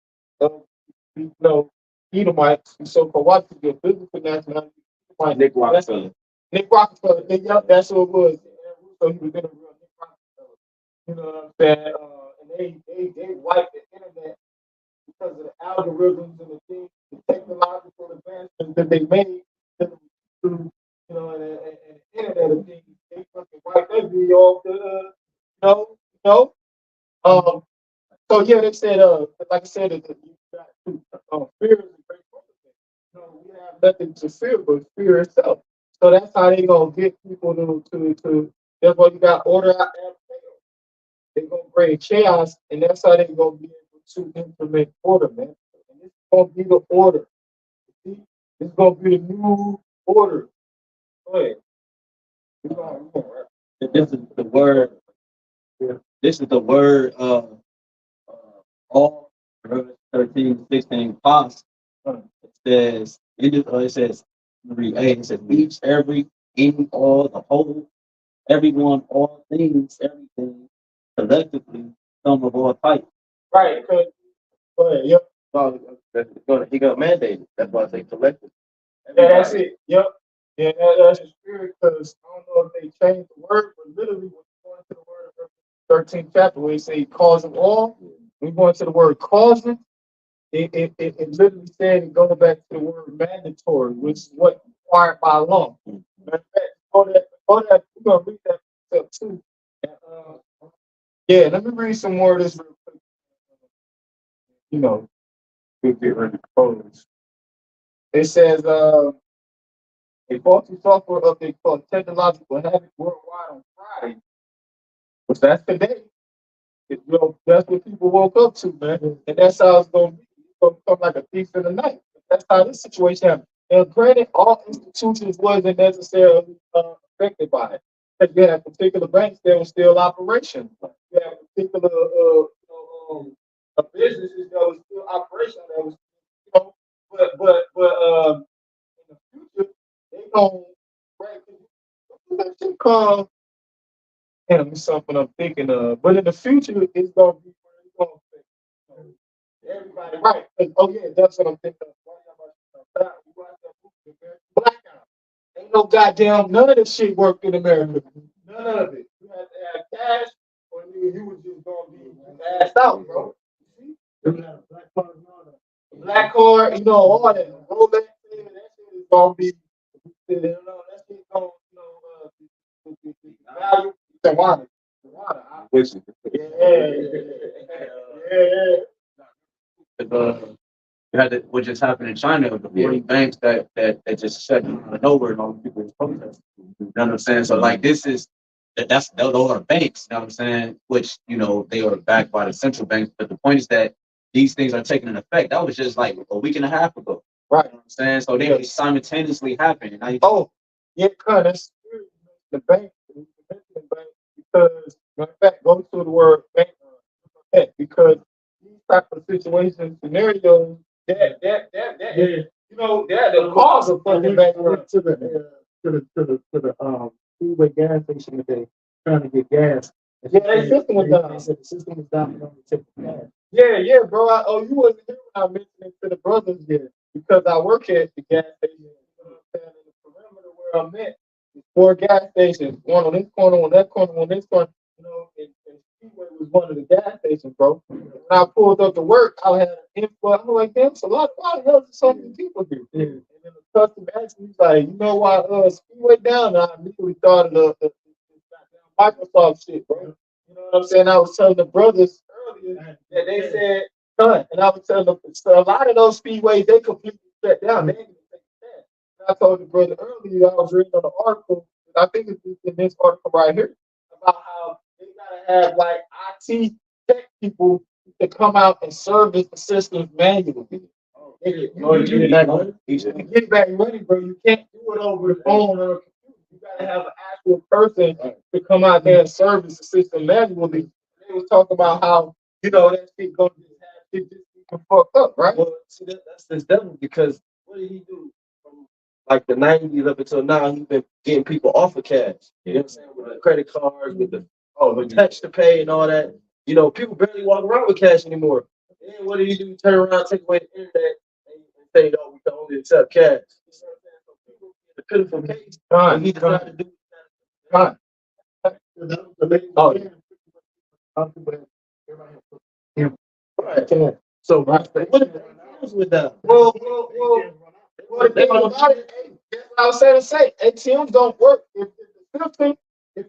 B: you know, Edomites, and so-called white people, physical nationality,
A: Nick Rockefeller.
B: Nick Rockefeller, that's what it was. So he was in a real Nick Rockefeller. You know what I'm saying? And they wiped the internet because of the algorithms and the things, the technological advancements that they made through, you know, and the internet of things. They fucking wiped that video off the, you know. Um, so yeah, they said, like I said, that you got fear is a great motivator. You know, we have nothing to fear but fear itself. So that's how they gonna get people to. That's why you got order out there. They're gonna bring chaos, and that's how they're gonna be able to implement order, man. And this is gonna be the order. See? This is gonna be the new order. Go ahead.
A: This is the word. This is the word. All Revelation 13, 16 past. It says. It says. Read 8. It says each, every, any, all, the whole, everyone, all things, everything, collectively, some of all types.
B: Right. Go ahead. Yep.
A: He got mandated. That's why I say collective.
B: Yeah, that's it. Yep. Yeah, that's the spirit. Because I don't know if they changed the word, but literally, when you go into the word of 13th chapter, where he say cause of all, when you go into the word causing, it literally said it goes back to the word mandatory, which is what required by law. Matter of fact, we're gonna read that stuff too. And, yeah, let me read some more of this real quick. You know, we get ready to close. It says, a faulty software update called technological havoc worldwide on Friday, which that's today. That's what people woke up to, man. And that's how it's going to be. It's going to come like a thief in the night. That's how this situation happened. And granted, all institutions wasn't necessarily affected by it. Because you had particular banks that were still operational. You had particular businesses that was still operational. That was, but in the future, they going to come. Damn, it's something I'm thinking of. But in the future, it's gonna be everybody right. Oh yeah, that's what I'm thinking of. Blackout. Ain't no goddamn none of this shit worked in America. None of it. You had to have cash, or you was just gonna be assed out, bro. Black card, you know, all that. Rolex, that shit is gonna be, you know, that shit gonna, value. Tawana.
A: You had what just happened in China, the 40 banks that just shut down out of nowhere and all the people was protesting. You know what I'm saying? So like those are banks, you know what I'm saying? Which, you know, they are backed by the central banks. But the point is that these things are taking an effect. That was just like a week and a half ago.
B: Right.
A: You know what I'm saying? So they simultaneously happen.
B: Yeah, cause that's the bank, because in fact, go to the word bank because these type of situations, scenarios, you know, they're the cause of fucking bank run. To the freeway gas station today, trying to get gas. Yeah, their system was down. They said the system was down. Yeah, bro. You wasn't here when I mentioned it to the brothers here because I work at the gas station. You know what I'm saying? In the perimeter where I'm at, there's 4 gas stations. One on this corner, on that corner, on this corner. You know, and Speedway was one of the gas stations, bro. When I pulled up to work, I had an info. I'm like, damn, it's a lot. Why the hell do so many people do? Yeah. And then the customer asked me, like, you know why Speedway down? And I immediately thought of the Microsoft shit, bro. You know what I'm saying? I was telling the brothers earlier. earlier that they said, son, and I was telling them, so a lot of those speedways, they completely shut down. They didn't even take a stand. And I told the brother earlier, I was reading on an article, and I think it's in this article right here, about how they gotta have like IT tech people to come out and service the systems manually. You get back money, bro. You can't do it over the phone or a computer. You gotta have an actual person to come out there and service the system manually. They was talking about how that shit gonna just have shit just get fucked up, right?
A: Well, see, that's the devil because what did he do from like the 90s up until now? He's been getting people off of cash. You know what I'm saying? With the credit cards, with the tax to pay and all that. People barely walk around with cash anymore. And what did he do? Turn around, take away the internet, and say, no, we can only accept cash. The pitiful case. He decided to do
B: Fine.
A: Right. So what if the ATMs were down?
B: Well, that's what I was saying to say. ATMs don't work. If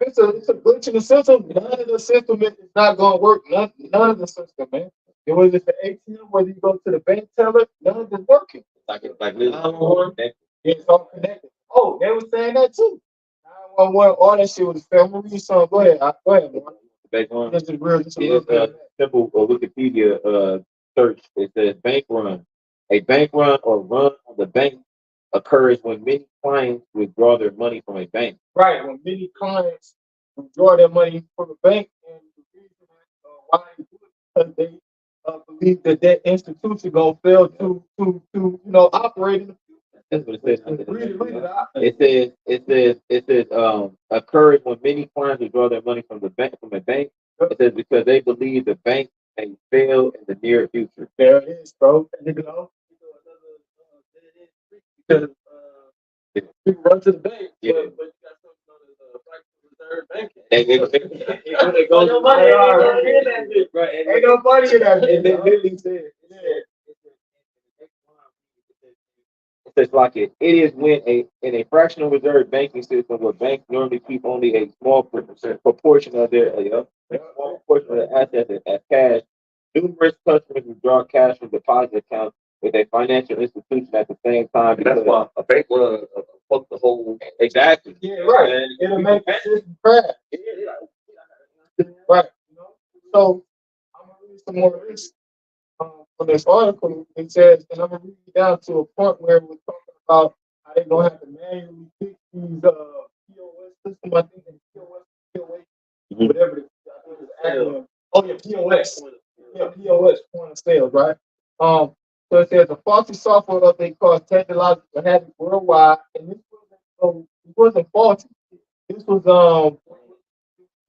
B: it's a glitch in the system, none of the system is not gonna work. None of the system, man. It was the ATM, whether you go to the bank teller, none of it's working.
A: Like
B: It's all connected. Oh, they were saying that too. 911, all that shit was family. So go ahead, man. This is real. This is real.
C: Simple Wikipedia search. It says bank run. A bank run or run on the bank occurs when many clients withdraw their money from a bank.
B: Right, when many clients withdraw their money from the bank, and the reason why they do it because they believe that institution gonna fail to operate in the future.
C: That's what it says.
B: Read it out.
C: It says occurs when many clients withdraw their money from a bank. It says because they believe the bank may fail in the near future.
B: There it is, bro.
A: Because people run to the bank,
C: Yeah.
A: but you got something on the fractional reserve bank.
C: They go
B: no money in that.
C: right.
B: Ain't no money in that.
C: And they literally said, it says like it is when in a fractional reserve banking system where banks normally keep only a small proportion of their assets as cash. Numerous customers withdraw cash from deposit accounts with a financial institution at the same time.
A: That's why a bank will fuck the whole.
C: Exactly.
B: Yeah, right. It'll make the system crash. Right. So I'm gonna read some more of this from this article. It says, and I'm gonna read it down to a point where we're talking about how they're gonna have to manually fix these POS system. I think it's POS, whatever it is. Acronym. Oh yeah, POS. Yeah, POS, point of sale, right? So it says a faulty software update caused technological havoc worldwide, and this wasn't faulty. This was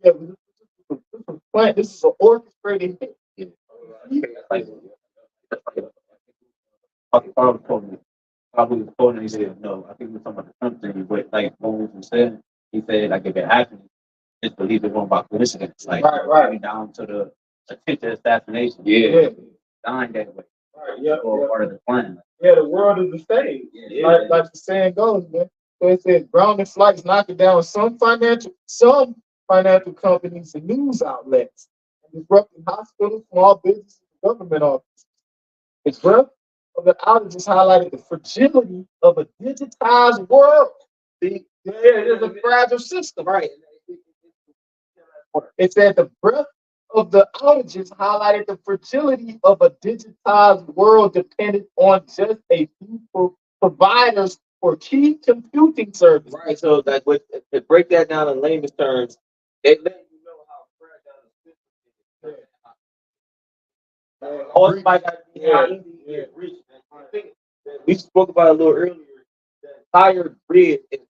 B: this is an orchestrated hit.
D: Probably was quoting, he said, no, I think it was talking about the Trump thing, but like Moses was saying, he said, like, if it happened, just believe it won't by coincidence. Like,
B: Right.
D: Down to the attempted assassination.
C: Yeah.
D: Dying that way.
B: Right, yeah.
D: Or part of the plan.
B: Yeah, the world is the stage. Like the saying goes, man. So it says grounded flights knocking down some financial companies and news outlets, and disrupting hospitals, small businesses, and government offices. The breadth of the outages highlighted the fragility of a digitized world. See, it is a fragile system, right? It said the breadth of the outages highlighted the fragility of a digitized world dependent on just a few providers for key computing services.
C: Right. So like to break that down in layman's terms, they let you know how fragile the system is. Also, I think we spoke about it a little earlier. The entire grid is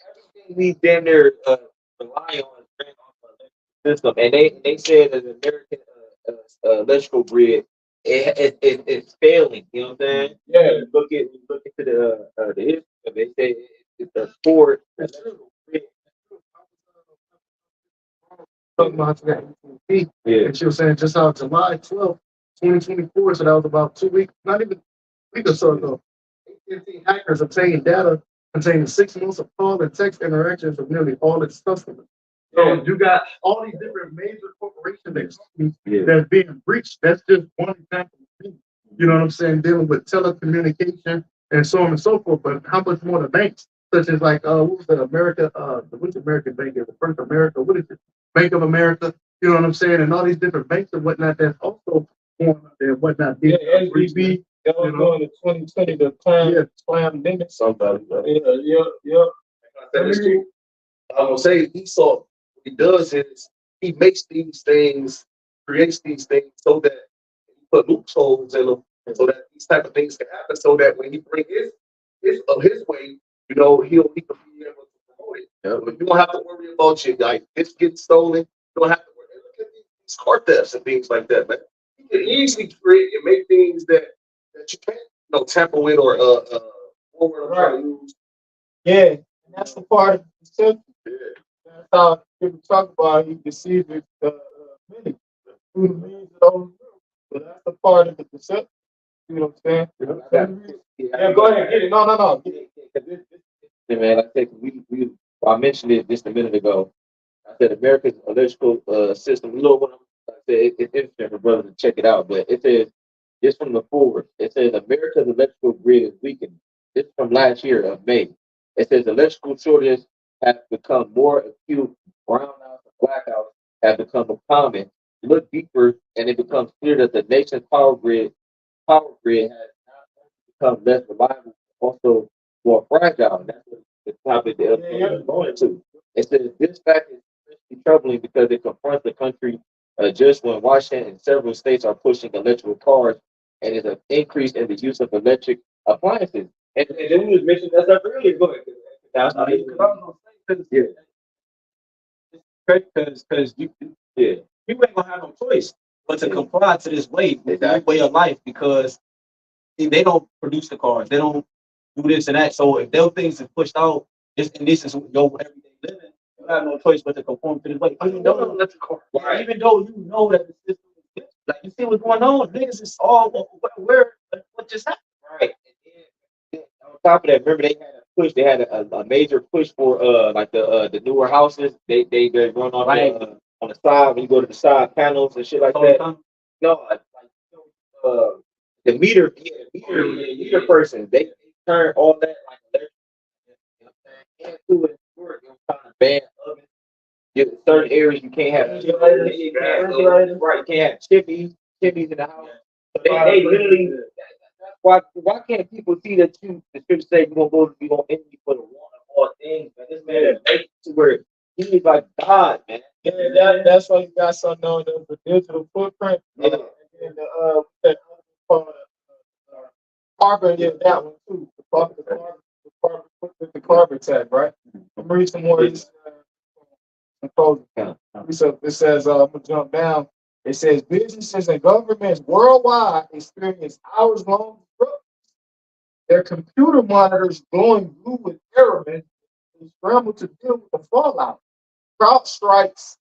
C: everything we damn near rely on is ran off the system, and they said that the American electrical grid it's failing. You know what I'm saying?
B: Yeah.
C: Look into the history of it. They say it's a poor electrical grid.
B: Talking about that.
C: Yeah.
B: And she was saying just on July 12th, 2024, so that was about 2 weeks, not even a week or so ago. AT&T hackers obtained data containing 6 months of call and text interactions of nearly all its customers. So you got all these different major corporations and companies that's being breached. That's just one example. You know what I'm saying? Dealing with telecommunication and so on and so forth. But how much more the banks, such as like what was the America? Which American bank is the First America? What is it? Bank of America. You know what I'm saying? And all these different banks and whatnot. That's also going out there and whatnot. Yeah, SBB. That was going to 2020 the time slam limit. Somebody. Yeah.
A: I will say Esau, what he does is he makes these things, creates these things so that he put loopholes in them, so that these type of things can happen, so that when he bring his way, he can be able to promote it. But you don't have to worry about your like this getting stolen. You don't have to worry. Look at these car thefts and things like that, man. You can easily create and make things that you can't, tamper with or use.
B: Yeah, and that's the part of the deception. That's how people talk about he deceives many through the means of those rules. So that's the part of the deception. You know what I'm saying? Yeah, go ahead, get it. No. Get it.
C: Yeah, man, I think I mentioned it just a minute ago. I said America's electrical system. You know what I said? It's interesting for brother to check it out, but it says just from the forward. It says America's electrical grid is weakened. This is from last year of May. It says electrical shortages have become more acute. Brownouts and blackouts have become common. Look deeper, and it becomes clear that the nation's power grid has not only become less reliable, but also more fragile. And that's what the topic is going to. It says this fact is especially troubling because it confronts the country just when Washington and several states are pushing electrical cars, and there's an increase in the use of electric appliances. And then we was mentioning that stuff earlier. Go ahead. That's how you
D: because people ain't gonna have no choice but to comply to this way of life, because they don't produce the cars, they don't do this and that. So if those things are pushed out, this is your everyday living, you have no choice but to conform to this way. Even though you know that the system is good. Like you see what's going on, niggas is all what just happened.
C: Right. On top of that, remember they had a push. They had a major push for like the newer houses. They run on the side when you go to the side panels and shit like that. No, like the meter person. They turn all that like electric into it. You're trying to ban ovens. In certain areas you can't have you can't have chimneys in the house. So they literally. Why can't people see that the scripture say you're gonna envy for the one of all things, man? This man is made to where he's like God, man.
B: Yeah, that's why you got something known as the digital footprint.
C: Yeah.
B: And carbon, that one too. The carbon tag, right? I'm reading some more of these. So it says, I'm gonna jump down. It says businesses and governments worldwide experience hours-long disruptions. Their computer monitors glowing blue with error and scramble to deal with the fallout. CrowdStrike's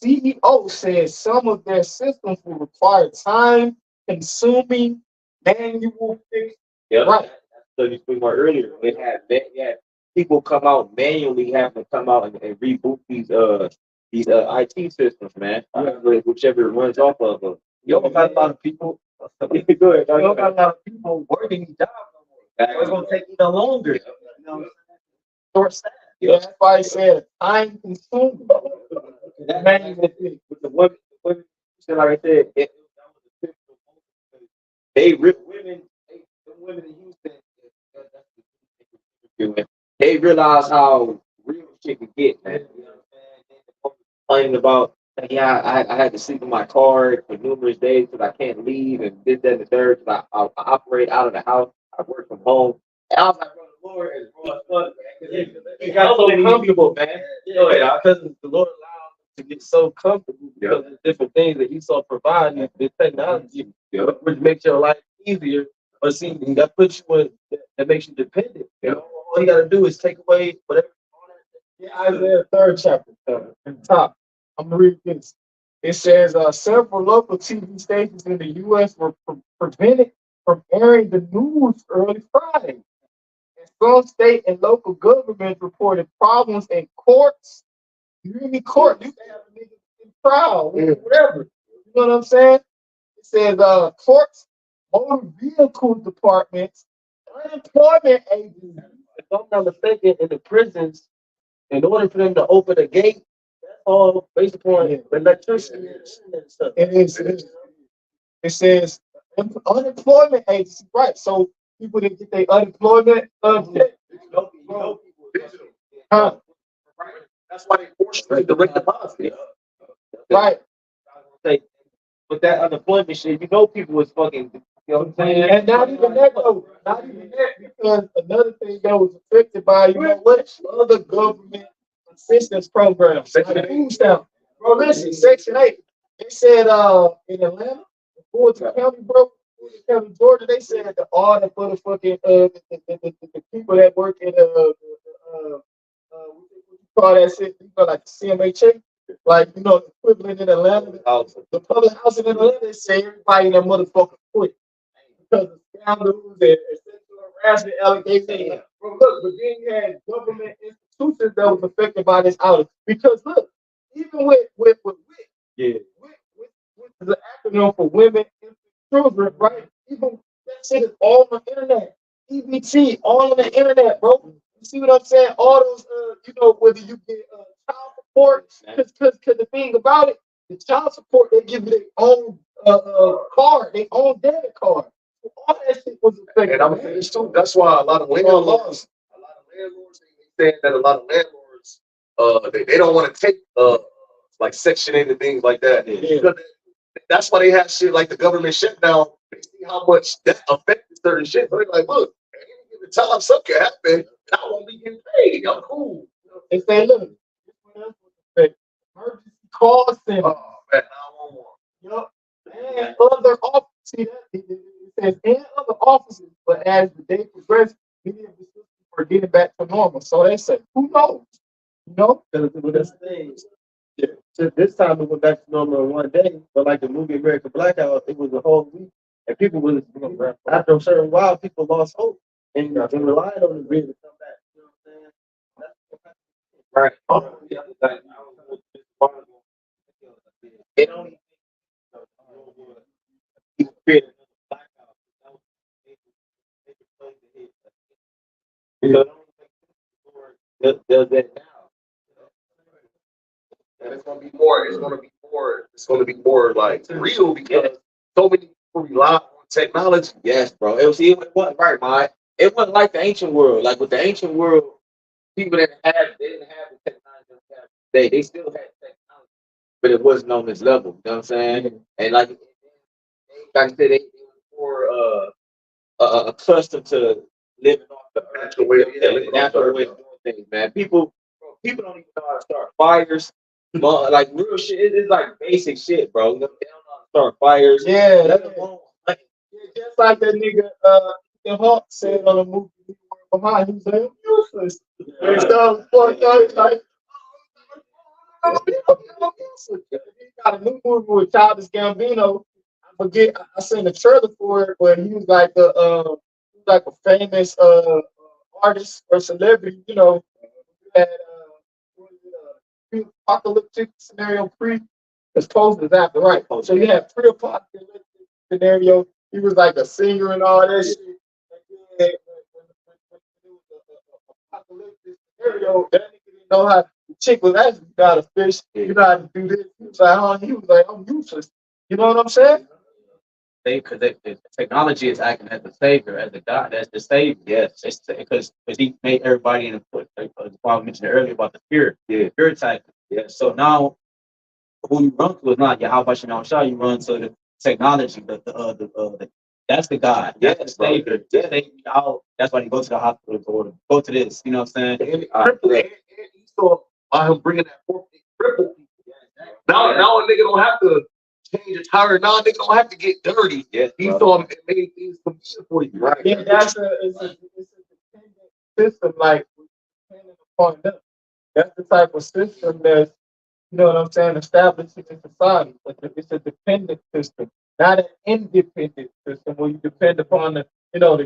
B: CEO says some of their systems will require time-consuming manual fixes.
C: Yeah, right. So you spoke about earlier. They had people come out manually, have to come out and reboot these IT systems, man. Whichever it runs off of them.
D: You don't got a lot of people.
C: Go ahead. You
D: don't got a lot of people working these jobs no more. It's gonna take even longer. You know, short staff.
B: That's why I said time consuming.
C: That man with the women, like I said, they rip women. The women in Houston, they realize how real shit can get, man. You know what I'm saying? They complaining about, I had to sleep in my car for numerous days because I can't leave and this, that, and the third. I operate out of the house. I work from home. And I was like, bro, the Lord is fun, man. It got so comfortable, man.
A: Yeah, because the Lord allowed us to get so comfortable because of the different things that He saw providing, the technology, which makes your life easier. But see, that puts you in, that makes you dependent. You know, all you got to do is take away whatever.
B: Isaiah 3rd chapter, at the top. I'm gonna read this. It says several local TV stations in the U.S. were prevented from airing the news early Friday. And some state and local governments reported problems in courts You in court, you can have a nigga in trial, whatever. You know what I'm saying? It says courts, motor vehicle departments, unemployment agencies.
A: If I'm not mistaken, in the prisons, in order for them to open a gate, that's all based upon electricity and stuff.
B: It says unemployment agency, right? So people that get their unemployment
C: That's why they force you to direct deposit.
B: right.
C: With that unemployment shit, you know people was fucking, you know what I'm saying?
B: And not even that though. Not even that, because another thing that was affected by, you know what, other government assistance programs. Like food stamp. Bro, listen, Section 8. They said in Atlanta, Fulton County, bro, Fulton County, Georgia, they said the order for the fucking the people that work in what you call that shit, you know, like the CMHA, like, you know, the equivalent in Atlanta, the public housing in Atlanta, they say everybody in that motherfucker quit because of scandals and sexual harassment allegations. Bro, look, but then you had government institutions that was affected by this outage. Because look, even with the acronym for women and children, right? Even that shit is all on the internet. EBT, all on the internet, bro. You see what I'm saying? All those, you know, whether you get child support, because the thing about it, the child support, they give you their own card, their own debit card. So all that shit was affected.
E: And I'm saying too, that's why a lot of landlords saying that a lot of landlords, they don't want to take like Section 8 and things like that.
B: Yeah.
E: That's why they have shit like the government shutdown. They see how much that affected certain shit. So they're like, look, at any given time something can happen, I won't be getting paid. I'm cool.
B: They say, look, emergency call center.
E: Oh man, I don't want.
B: Yep. And other offices. See that? It says and other offices, but as the day progressed, many of the systems are getting back to normal. So they say, who knows? You know?
A: But that's the thing. Yeah. So this time it went back to normal in one day, but like the movie American Blackout, it was a whole week, and people was after a certain while, people lost hope and relied on the grid to come back. You know what I'm saying?
C: Right. They don't even create does that now.
E: And it's gonna be more. It's gonna be more. It's gonna be more like real because so many people rely on technology.
C: Yes, bro. It wasn't right, man. It wasn't like the ancient world. Like with the ancient world, people they didn't have the technology they have today. They still had technology, but it wasn't on this level. You know what I'm saying? And like I said, they were more accustomed to living off the
E: Natural way,
C: natural way of doing things, man. People don't even know how to start fires. Like real shit, it's like basic shit, bro. They don't know how to start fires.
B: Yeah, just like that nigga the Hawk said on the movie behind, he said, I'm useless. And stuff, like, I'm useless. He got a new movie with Childish Gambino. I forget, I seen the trailer for it where he was like a famous artist or celebrity, you know, had pre-apocalyptic scenario it's post is after, right? So you have pre-apocalyptic scenario. He was like a singer and all that shit. And then when it was an apocalyptic scenario, that nigga didn't know how. The chick was asking, you got to fish, you know how to do this. He was like, I'm useless. You know what I'm saying?
D: Because technology is acting as the savior, as the God, as the savior. Yes, it's because he made everybody in the foot. Like I mentioned earlier about the spirit, spirit type. Yeah. So now, who you run to is not YAHWASHI. You run to the technology. That's the God. That's the savior. The savior out. That's why you go to the hospital or go to this. You know what I'm saying?
E: And you saw him bringing that forth. Cripple people. Now a nigga don't have to change a tire. Now a nigga don't have to get dirty.
C: Yes,
E: he saw him and made things convenient for you.
B: Right. Yeah, it's a dependent system, like dependent upon them. That's the type of system that's, you know what I'm saying, established in society. It's a dependent system, not an independent system where you depend upon the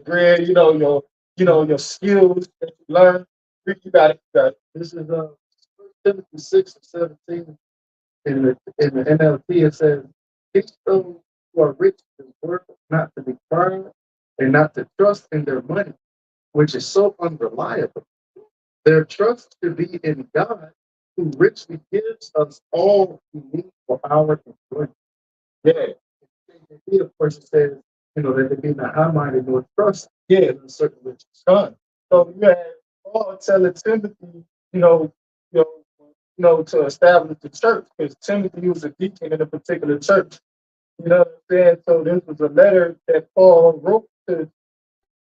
B: grid, your skills that you learn. You got it. This is Timothy 6:17 in the NLT, it says, teach those who are rich in the world not to be proud and not to trust in their money, which is so unreliable. Their trust should be in God, who richly gives us all we need for our enjoyment. Yeah. He, of course, says, that they be not high-minded nor trust in a certain rich son. So you had Paul telling Timothy, to establish the church, because Timothy was a deacon in a particular church. You know what I'm saying? So this was a letter that Paul wrote to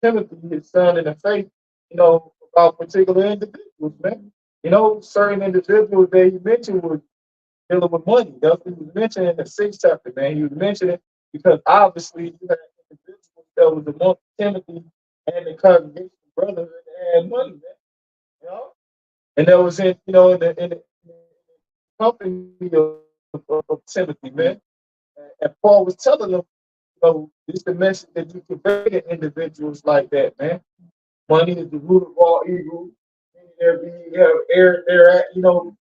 B: Timothy, his son in the faith, about particular individuals, man. Certain individuals that he mentioned were dealing with money. That's what he was mentioning in the 6th chapter, man. He was mentioning because obviously you had individuals that was among Timothy and the congregation brotherhood that had money, man. And that was in the company of Timothy, man. And Paul was telling them, this is the message that you convey to individuals like that, man. Money is the root of all evil. They're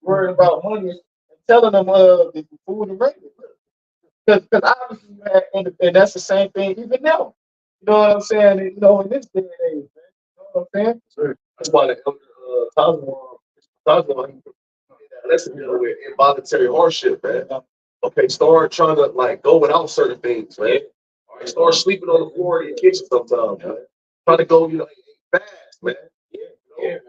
B: worrying about money and telling them the food and raiment. Because obviously you had, and that's the same thing even now. You know what I'm saying? In this day and age, man. You know what I'm saying?
E: Sure. That's why the Tazwan, let's deal with involuntary hardship, man. Okay, start trying to go without certain things, man. All right, start sleeping on the floor in your kitchen sometimes, man. Trying to go, fast, man.
C: Yeah, man.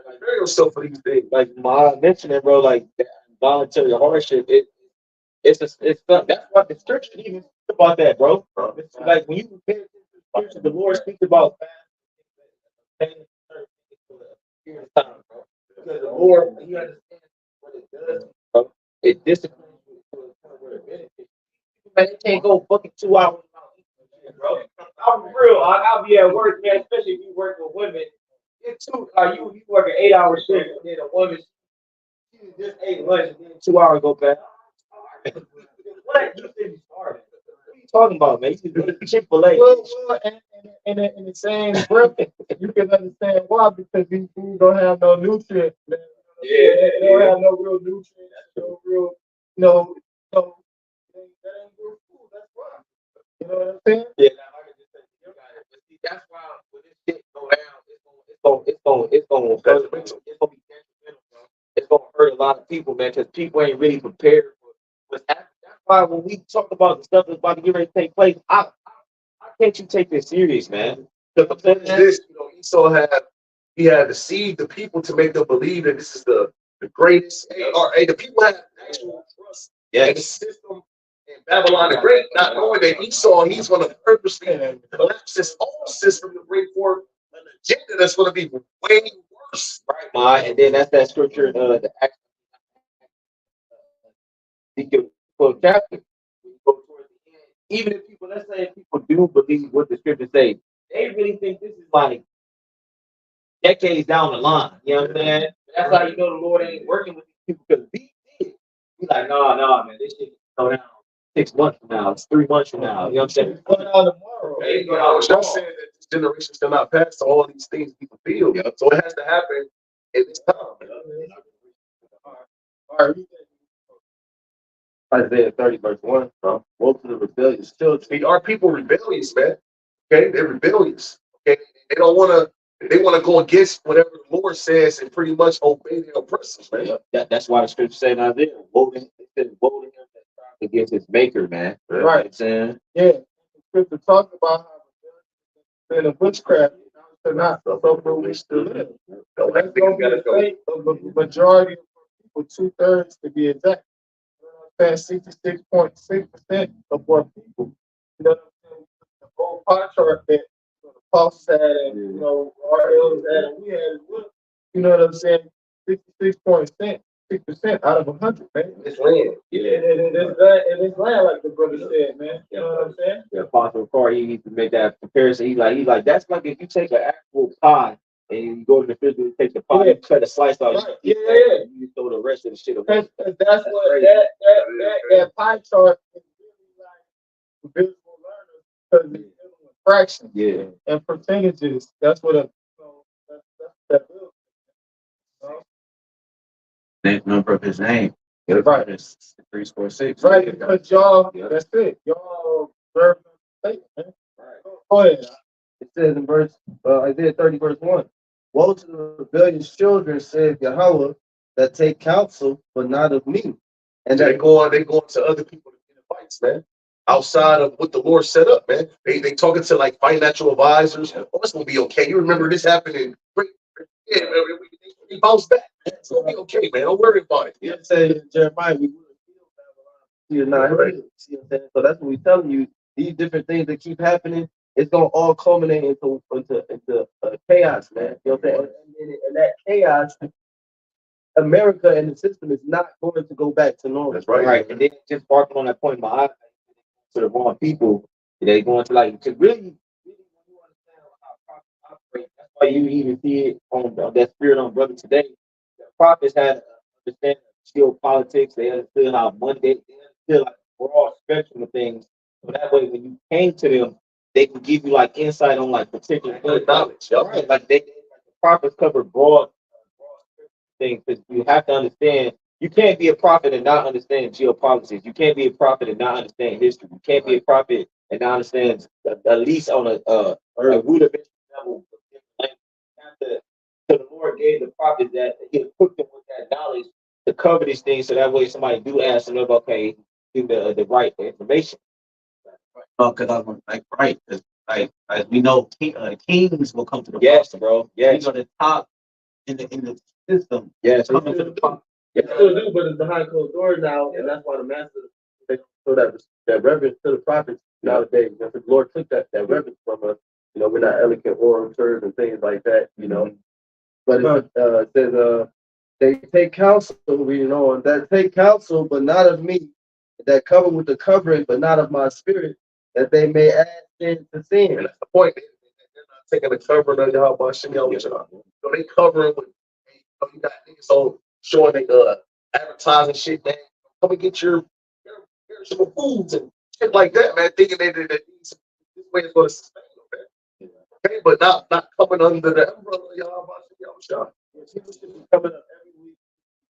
E: Prepare yourself for these things.
C: Like Ma mentioned it, bro, like that voluntary hardship, it's that's what the scripture even speaks about that, bro. It's like when you compare it to the scripture, the Lord speaks about fasting for a period of time, bro. Because the Lord, when you understand what it does, bro, it disciplines you to a point where it benefits. Man, you can't go fucking 2 hours without eating, bro. I'm real. I'll be at work, man, especially if you work with women. It's you work an 8-hour shift, and then a woman she just ate lunch, and then 2 hours go back. What? You said you starving. What are you talking about, man? You can Chick-fil-A.
B: Well, and in the same breath, you can understand why, because these foods don't have no nutrients, man.
C: Yeah,
B: they don't have no real nutrients, no real, that ain't real food. That's why. You know what I'm saying?
C: Yeah, now I can just say you got it. But see, that's why when this shit go down, it's gonna be detrimental, bro. It's gonna hurt a lot of people, man, because people ain't really prepared for what's happening. That's why when we talk about the stuff that's about to get ready to take place, how can't you take this serious, man?
E: The point is this, Esau he had deceived the people to make them believe that this is the greatest. Hey, the people had actual trust in the system in Babylon the Great, not knowing that Esau, he's going to purposely collapse his own system to bring forth an agenda that's going to be way worse.
C: Right, Ma? And then that's that scripture, the Ezekiel 12 chapter. When you go towards the end, even if people, let's say people do believe what the scriptures say, they really think this is like decades down the line. You know what I'm saying? That's how you know the Lord ain't working with these people because we did. We like, no, man, this shit go down 6 months from now. It's 3 months from now. You know what I'm saying?
B: It's going on tomorrow.
E: Hey, I was just saying that this generation still not past all these things people feel. Yeah. So it has to happen in this time.
B: All right.
C: Isaiah 30, verse 1, bro. Woe to the rebellious children.
E: Our people rebellious, man. Okay, they're rebellious. Okay, they don't want to. They want to go against whatever the Lord says and pretty much obey their oppressors, man.
C: That's why the scripture said in Isaiah, woe to him that strives against his maker, man.
B: Right.
C: You know what I'm saying?
B: Yeah. The scripture talks about how in a witchcraft, they're not so we still live. So that's going to be the fate of the majority of people, 2/3 to be exact. You know what I'm saying? 66.6% of our people. You know what I'm saying? The whole pie chart that the Paul had and our elders had and we had as well. You know what I'm saying? 66.6% out of 100, man.
E: It's land.
B: Yeah, and it's land, like the brother said, man. You know what I'm saying?
C: The Apostle Paul, he needs to make that comparison. He's like, that's like if you take an actual pie and you go to the fridge and take the pie, you cut a slice out,
B: right.
C: You throw the rest of the shit away.
B: That's what that pie chart is really like for visual learners because it's dealing with fractions and percentages. That's what that's that builds.
D: the number of his name.
B: Right.
D: It's 346.
B: Right, because y'all, that's it. Y'all serve the state, man. Go ahead.
A: It says in Isaiah 30, verse 1. Woe to the rebellious children, said Yahawah, that take counsel, but not of me. And
E: They
A: that
E: go to other people to get advice, man. Outside of what the Lord set up, man. They talking to like financial advisors. Oh, it's gonna be okay. You remember this happening? Yeah, man, we bounce back. It's gonna be okay, man. Don't worry about it.
A: yeah, it says in Jeremiah, we would have healed Babylon. Right. See what I'm saying? So that's what we're telling you. These different things that keep happening, it's gonna all culminate into chaos, man. You know what I'm saying? And that chaos, America and the system is not going to go back to normal.
E: That's right.
C: Right. And then just barking on that point, my eye to the wrong people, they going to like to really when you understand how prophets operate. That's why you even see it on that spirit on brother today. The prophets had understand geopolitics, they understood how money they understood like a broad spectrum of things. So that way when you came to them, they can give you like insight on like particular
E: knowledge. Yep.
C: Right. Like the prophets cover broad things, because you have to understand you can't be a prophet and not understand geopolitics. You can't be a prophet and not understand history. You can't be a prophet and not understand at least on a rudimentary level. So the Lord gave the prophet that he equipped them with that knowledge to cover these things, so that way somebody do ask them, okay, give the right information.
D: Because I was like, right, like as we know, kings will come to the
C: Yes,
D: bottom.
C: bro. Yes.
D: These are the top in the system.
C: Yes.
D: Coming to the top.
A: They still do, but it's behind closed doors now, and that's why the master they show that reverence to the prophets nowadays. You know, the Lord took that reverence from us. You know, we're not eloquent orators and things like that. You know, but it says they take counsel. You know, and that take counsel, but not of me. That cover with the covering, but not of my spirit, that they may add sin to sin.
E: And that's the point. They're not taking the covering of YAHWASHI. So they covering with you got niggas on showing they advertising shit, man. Come and get your perishable foods and shit like that, man. Thinking that this way is going to sustain them, man. Okay, but not coming under the umbrella of YAHWASHI.
A: People should be coming up every week,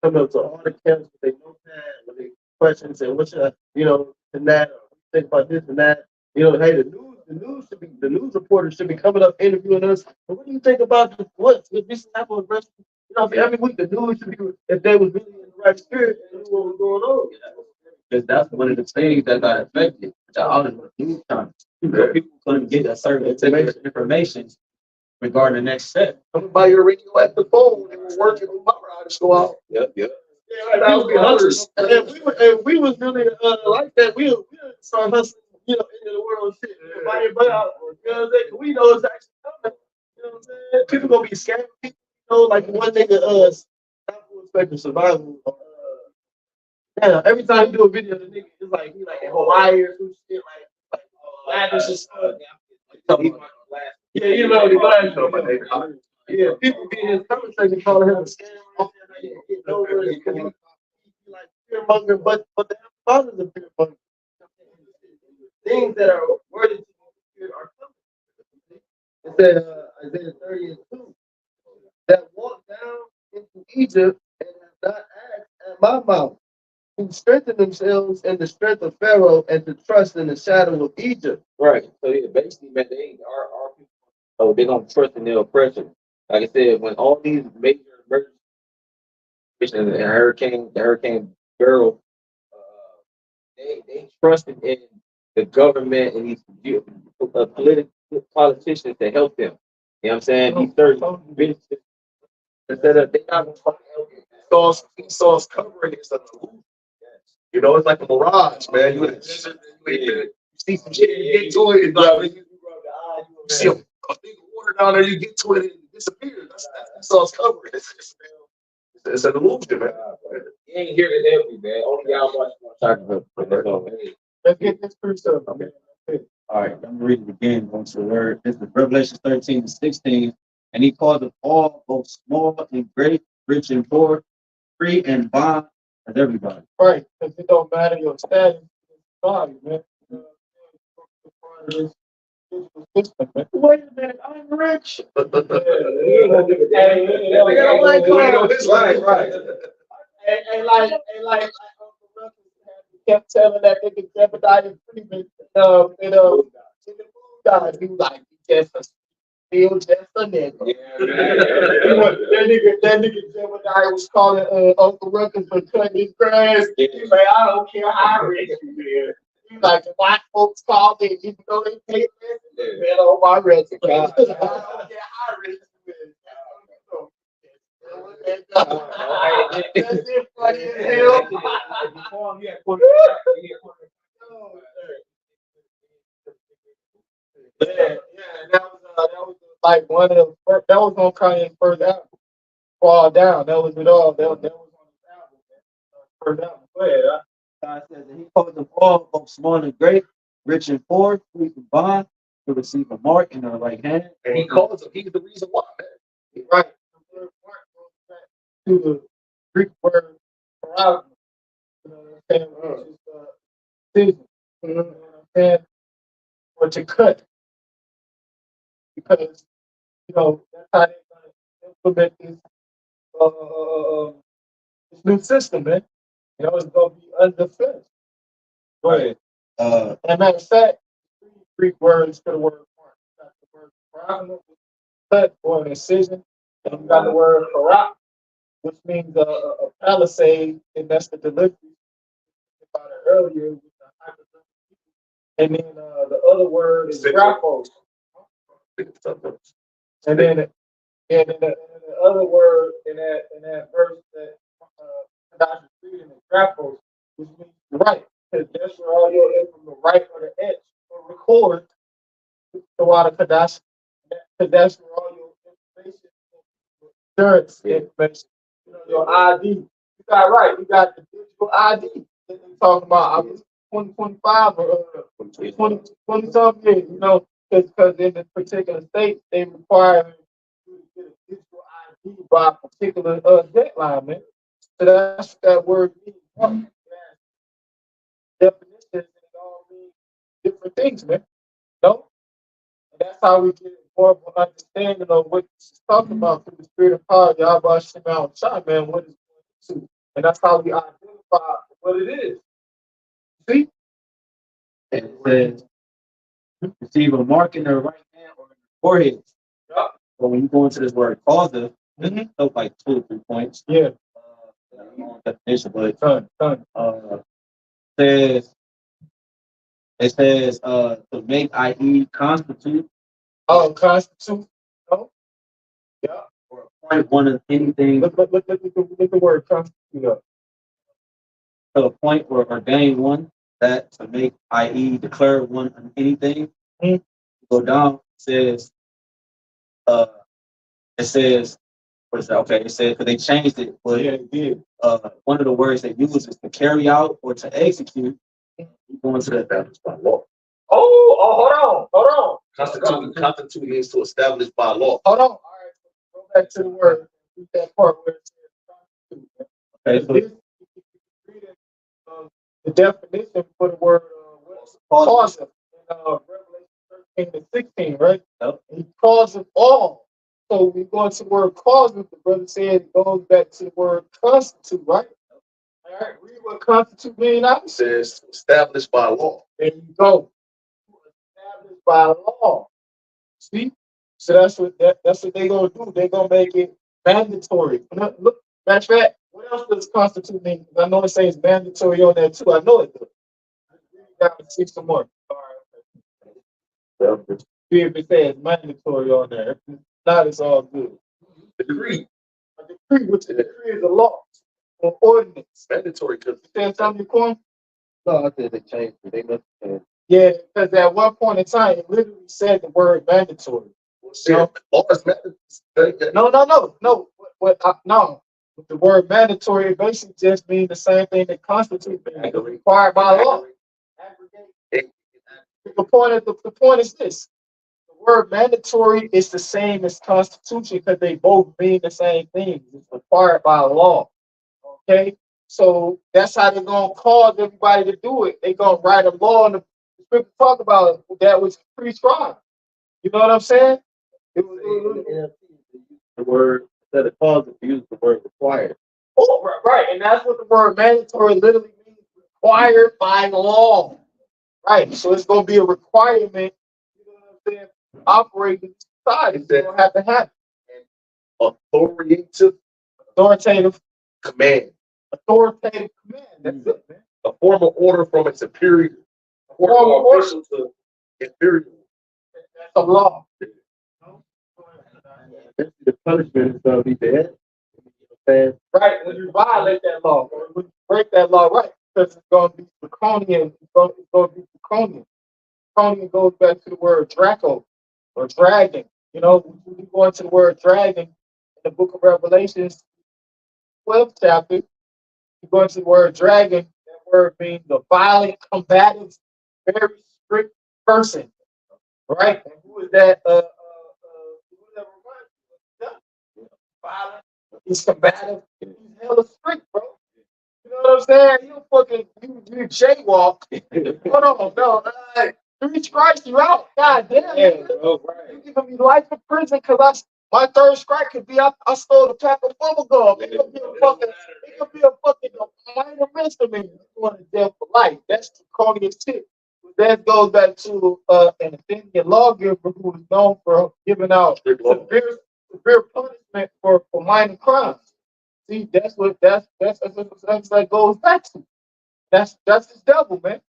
A: coming up to all the camps with their notepad, with their questions, and what should I, you know, and that, or think about this and that. You know, hey, the news reporters should be coming up interviewing us. But what do you think about what this happened? You know, every week the news should be, if they was really in the right spirit and knew what was going on.
D: Because that's one of the things that got affected. All of the news times. People couldn't get a certain information regarding the next step.
E: Come by your radio at the phone. They were working on power outage go out. Yep.
A: Yeah, that would be hunters. And we was really like that. We start hustling, you know, into the world shit. Buy your butt out. You know what I'm saying? We know it's actually coming. You know what I'm saying? People gonna be scamming people. You know, like one nigga, Spectrum Survival. Yeah, every time you do a video, the nigga is like, he like in Hawaii or some shit, like lavish and stuff. Yeah, you know the glass. Yeah, people be in his comment section calling him a scammer. Getting over it because he like fear monger, but the father's a fear monger. Things that are worthy to be feared are coming. It said Isaiah 30:2 that walk down into Egypt and have not asked at my mouth, who strengthen themselves in the strength of Pharaoh and to trust in the shadow of Egypt.
C: Right. So yeah, basically, man, they are people. So they're gonna trust in their oppression. Like I said, when all these major emergencies, the Hurricane Beryl, they trusted in the government and these politicians to help them. You know what I'm saying? These certain businesses, instead of they not gonna help you.
E: Esau's covering is a illusion. You know, it's like a mirage, man. You in the desert, you see some shit, you get to it, it's like you see a thing of water down there, you get to it, and it disappears. That's Esau's covering. It's an illusion, man.
C: You ain't hear it every man. Only y'all watch about.
B: Let's get this first up. Okay.
D: All right, I'm gonna read it again. Going to the word. This is Revelation 13:16. And he called them all, both small and great, rich and poor, free and bond, as everybody.
B: Right, because it don't matter your status in society, man. Wait a minute, I'm rich.
E: Right.
B: like Uncle Russell kept telling that nigga Jebediah Freeman in the food guide. He was like, he just a still just a nigga. That nigga Jebediah was calling Uncle Russell for cutting his grass. He's like, I don't care how rich you is. He's like, the white folks call me, even though they pay man on my resume. I don't care how rich you is. That's it, funny as hell. Yeah, that was like one of the first, that was on Kanye's first album, Fall Down. That was it all. That was on his album, man. First album. Go ahead, huh?
D: God says that he called them all, both small and great, rich and poor, free and bond, to receive a mark in their right hand.
E: And he calls him, he's the reason why, man.
B: Right. The word mark goes back to the Greek word paralysis. You know what I'm saying? Which is decision. You know what I'm saying? Or to cut. Because, you know, that's how they're going to implement this new system, man. You know, it's going to be undefeated. Go ahead. And matter of fact, three Greek words for the word mark. You got the word paralysis, cut or an incision. And you got the word parak, which means a palisade, and that's the delivery about it earlier with the hypothetical. And then the other word is graphos. And then the other word in that verse that HaqaDash is reading is graphos, which means right, because that's where all your from the right or the edge or record the water HaqaDash, because that's where all your information, insurance information, you know, your ID. You got right. You got the digital ID that they're talking about. I was 2025 or 20 something years, you know, because in this particular state, they require you to get a digital ID by a particular deadline, man. So that's what that word means. Definitions, and it all means different things, man. No? And that's how we get more of an understanding of what this is talking about through the spirit of power, YAHWASHI, man, what it's going to. And that's how we identify what it is. See?
D: And it says, receive a mark in their right hand or in their foreheads.
B: Yeah.
D: So when you go into this word causa, it's like 2 or 3 points.
B: Yeah.
D: Definition, but
B: Done.
D: it says to make, i.e., constitute.
B: Oh, constitute. No? Yeah.
D: Or appoint one of anything.
B: Look the word constitute up.
D: To appoint or ordain one, that to make, i.e., declare one on anything. Go down, it says, what is that? Okay, it says, because they changed it, but
B: yeah, it did.
D: One of the words they use is to carry out or to execute. You go into that by law.
B: Hold on.
E: Constitute means to establish by law.
B: Hold on. All right, go back to the word. Read that part where it says constitute. Okay, so the definition for the word cause in Revelation 13 to 16, right?
D: Yep.
B: He calls it all. So we go into the word cause, the brother said it goes back to the word constitute, right? All right, read what constitute means now.
E: It says established by law.
B: There you go. Established by law. See? So that's what they're gonna do. They're gonna make it mandatory. Look, matter of fact, what else does constitute mean? I know it says mandatory on there too. I know it does. Got to see some more. All right. See if it says mandatory on there. If it's not, it's all good.
E: Decree.
B: A decree, which a decree is a law or ordinance.
E: Mandatory because
B: You saying something, Corn?
C: No, I said they changed it. They must have.
B: Yeah, because at one point in time, it literally said the word mandatory.
E: law is mandatory.
B: No. No. The word mandatory basically just means the same thing that constitutes being required by law. The point is this. The word mandatory is the same as constitution because they both mean the same thing. It's required by law. Okay? So that's how they're going to cause everybody to do it. They're going to write a law and the scripture talk about that was prescribed. You know what I'm saying?
D: The word, instead of cause, it use the word required.
B: Oh, right. And that's what the word mandatory literally means, required by law. Right. So it's going to be a requirement, you know what I'm saying, operating in society. It's going to happen. Authoritative
E: command.
B: Authoritative command. That's it, man.
E: A formal order from a superior.
B: Formal
E: official to inferior.
B: That's a law.
A: The punishment is going to be dead.
B: Right, when you violate that law, or when you break that law, right, because it's going to be draconian. It's going to be draconian. Draconian goes back to the word Draco or dragon. You know, when you go into the word dragon in the book of Revelations, 12th chapter, you go into the word dragon, that word means the violent, combative, very strict person. Right? And who is that? Who that reminds you of? Violent. He's combative. He's hella strict, bro. You know what I'm saying? You fucking you jaywalk. Hold on, no. 3 strikes, you out. God damn. Yeah, bro, right. You giving me life in prison because my 3rd strike could be I stole a pack of bubble gum. It could be a fucking minor misdemeanor. You going to jail for life. That's the corny shit. That goes back to an Athenian lawgiver who was known for giving out severe punishment for minor crimes. See, that's what that goes back to. That's his devil, man.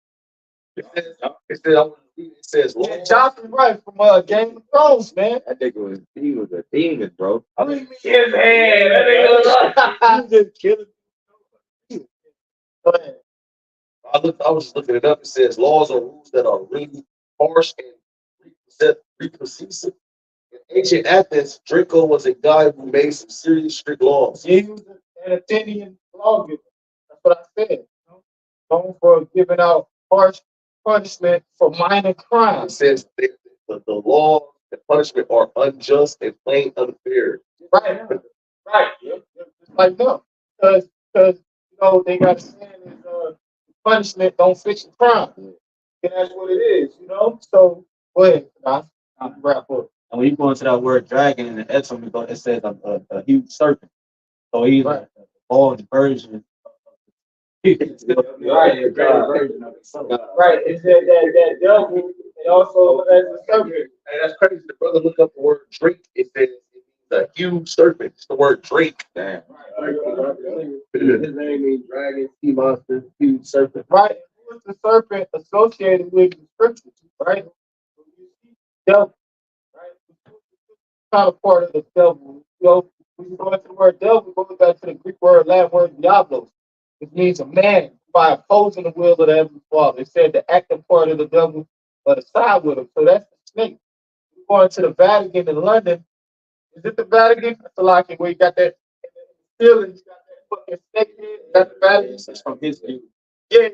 E: It says
B: Yeah, Joffrey right from Game of Thrones, man.
C: That nigga he was a demon, bro.
B: Bring me his hand. That nigga was just killing. Go ahead.
E: I was just looking it up. It says laws or rules that are really harsh and repressive. In ancient Athens, Draco was a guy who made some serious strict laws.
B: He was an Athenian lawgiver. That's what I said. Known for giving out harsh punishment for minor
E: It
B: crimes.
E: says the law and punishment are unjust and plain unfair.
B: Right. Right. Yep. Just like them. Because you know they got saying is punishment don't fix the crime. And that's what it is, you know? So go ahead, I'll wrap up.
D: And when you go into that word dragon in the Exum, it says a huge serpent. So he's
B: Right.
D: like a large version.
B: Right. Right. It said that devil and also as a serpent.
E: And that's crazy. The brother looked up the word drake. It says the huge serpent. It's the word drake. Damn.
A: His name means dragon, sea monster, huge serpent.
B: Right. Who is the serpent associated with the scriptures? Right. Devil. Right. Kind of part of the devil. You know, when you go into the word devil, go back to the Greek word, Latin word diablos. It means a man by opposing the will of the Heavenly Father. It said the active part of the devil the side with him. So that's the snake. We're going to the Vatican in London. Is it the Vatican? That's like where you got that ceiling, you got that fucking snake head. That's the Vatican.
D: It's from his view.
B: Yeah.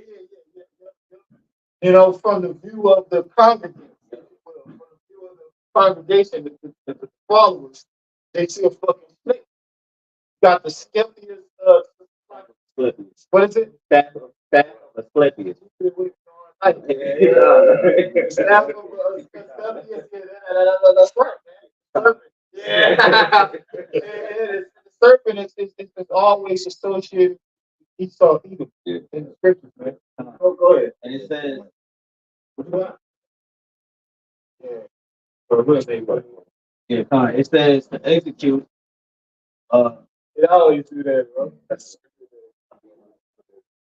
B: You know, from the view of the congregation, from the view of the congregation, the followers, they see a fucking snake. Got the skimpiest what is it?
C: That's Asclepius.
B: That's right, man. Yeah. The serpent is always associated with Esau evil in the scriptures, man. Go ahead.
D: And it says, it says to execute.
B: It always do that, bro.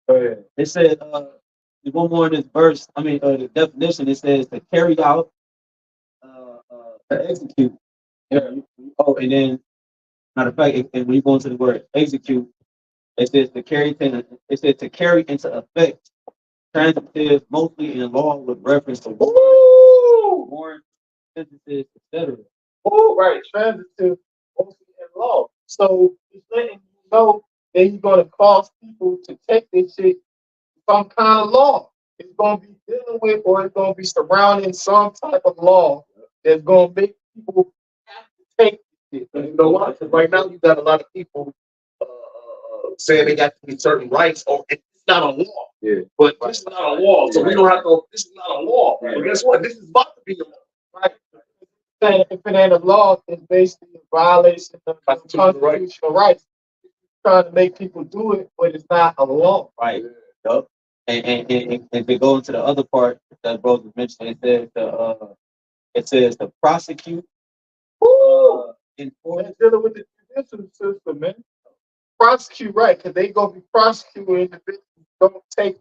B: Go ahead.
D: It says, one more in this verse. I mean, the definition. It says to carry out, to execute. Yeah. Oh, and then, matter of fact, when you go into the word execute, it says to carry. It says to carry into effect, transitive, mostly in law with reference to warrant, sentences, etc.
B: Oh, right, transitive, mostly in law. So he's letting you know that he's going to cause people to take this shit some kind of law. It's going to be dealing with, or it's going to be surrounding some type of law that's going to make people have to take this shit.
E: And you know what? Right now, you got a lot of people saying they got to be certain rights, or it's not a law.
C: Yeah.
E: But this is not a law, so we don't have to. This is not a law.
C: Right.
E: But guess what? This is about to be a law.
B: Right? If it ain't a law, it's basically a violation of constitutional rights. trying to make people do it, but it's not a law.
D: Right. Yup. And to go into the other part that bro was mentioning, it says to prosecute, enforce.
B: They're dealing with the judicial system, man. Prosecute, right? Because they gonna be prosecuting individuals. Don't take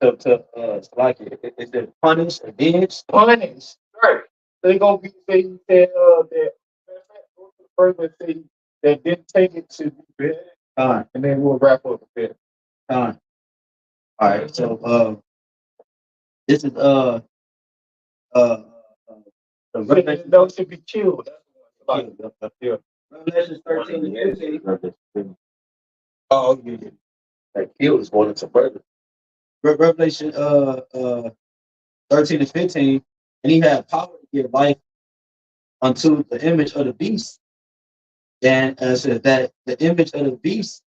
D: Like it says punish, avenge.
B: punish, right? They gonna be saying that further say that didn't take it to be bad, and then we'll wrap up a bit.
D: All right. So this is the Revelation.
B: Those should be killed.
D: Yeah. Revelation 13 and 15.
B: Oh, yeah.
E: That killed is going into murder.
D: Revelation 13 and 15, and he had power to give life unto the image of the beast. And said that the image of the beast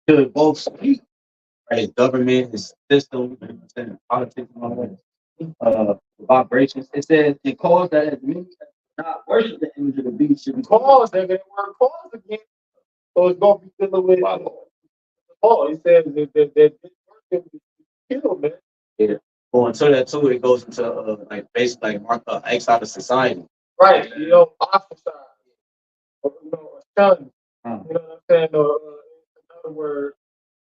D: could both speak, right? Government, his system, and politics, and all that. Vibrations. It says it calls that as many as not worship the image of the beast should be
B: Cause, nigga, that word cause again. So it's gonna be dealing with oh, it says that this person is killed, man.
D: Yeah. Going to that too, it goes into like basically like exile of society.
B: Right, you know, ostracized, or shunned. You know what I'm saying? Another word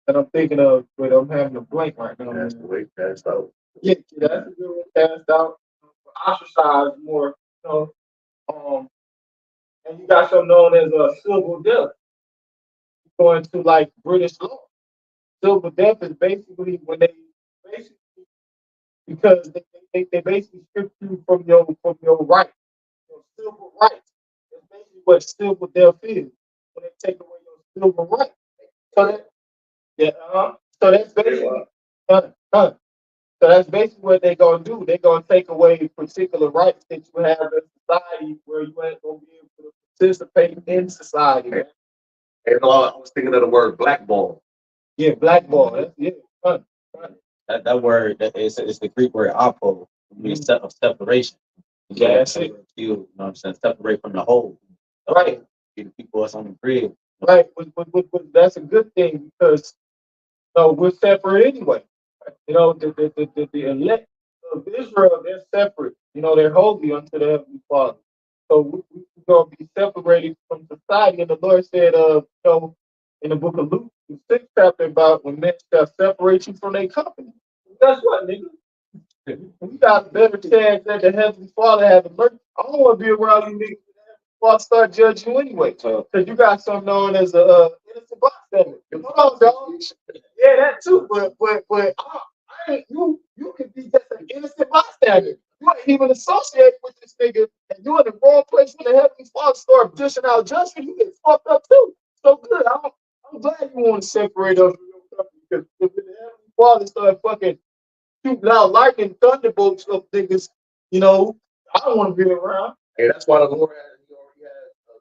B: that I'm thinking of, but I'm having a blank right now.
E: That's the way cast out.
B: Yeah, that's a good one. Cast out, ostracized more, and you got something known as a civil death. Going to like British law. Civil death is basically when they basically because they basically strip you from your rights, your civil rights. That's basically what civil death is. When they take away your civil rights. So that's basically so that's basically what they're gonna do. They're gonna take away particular rights that you have in society where you ain't gonna be able to participate in society. Man.
E: And I was thinking of the word blackball.
B: Yeah, blackball. That's it.
D: That word it's the Greek word apo, means of separation.
B: Yeah, that's it.
D: You know what I'm saying? Separate from the whole.
B: Right.
D: The people that's on the grid.
B: Right, but that's a good thing because we're separate anyway. You know, the elect of Israel, they're separate. You know, they're holy unto the Heavenly Father. So we're going to be separated from society. And the Lord said, in the book of Luke, the 6th chapter, about when men shall separate you from their company. Guess what, nigga? We got a better chance that the Heavenly Father has a mercy. I don't want to be around you niggas. Well, start judging you anyway, because you got something known as a innocent bystander. Hold on, dog. Yeah, that too. But you can be just an innocent bystander. You ain't even associated with this nigga, and you're in the wrong place when the Heavenly Father start dishing out judgment. You get fucked up too. So good. I'm glad you want to separate us from your company because if the Heavenly Father start fucking shooting out lightning thunderbolts of niggas, I don't want to be around.
E: And that's why the Lord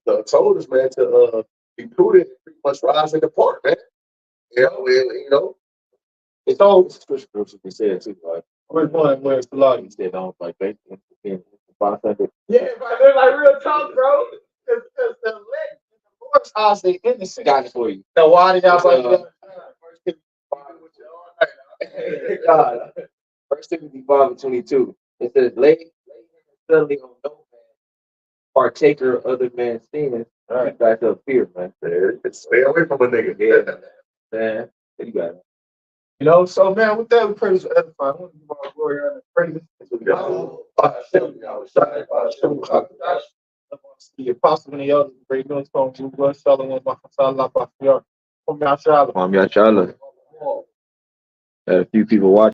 E: already told us, man, to be prudent and pretty much rise and depart, man.
C: It's all scriptures we said too, like
B: Where's the law?
C: he said, don't like basically
B: Yeah, right. They're like real talk, bro. Because the Lord's house, they innocent.
C: got it for you.
B: So why did y'all like that?
C: God. 1 Timothy 5:22. It says, lay suddenly on no man, partaker of other man's sins. All right, back up fear, man.
E: Stay away from a nigga.
C: Yeah, man. You got it.
B: So man, with that, we praise for edifying. I want to give all glory and praise. The apostle and the elders, great millstone, who was selling on my Had a few people watching.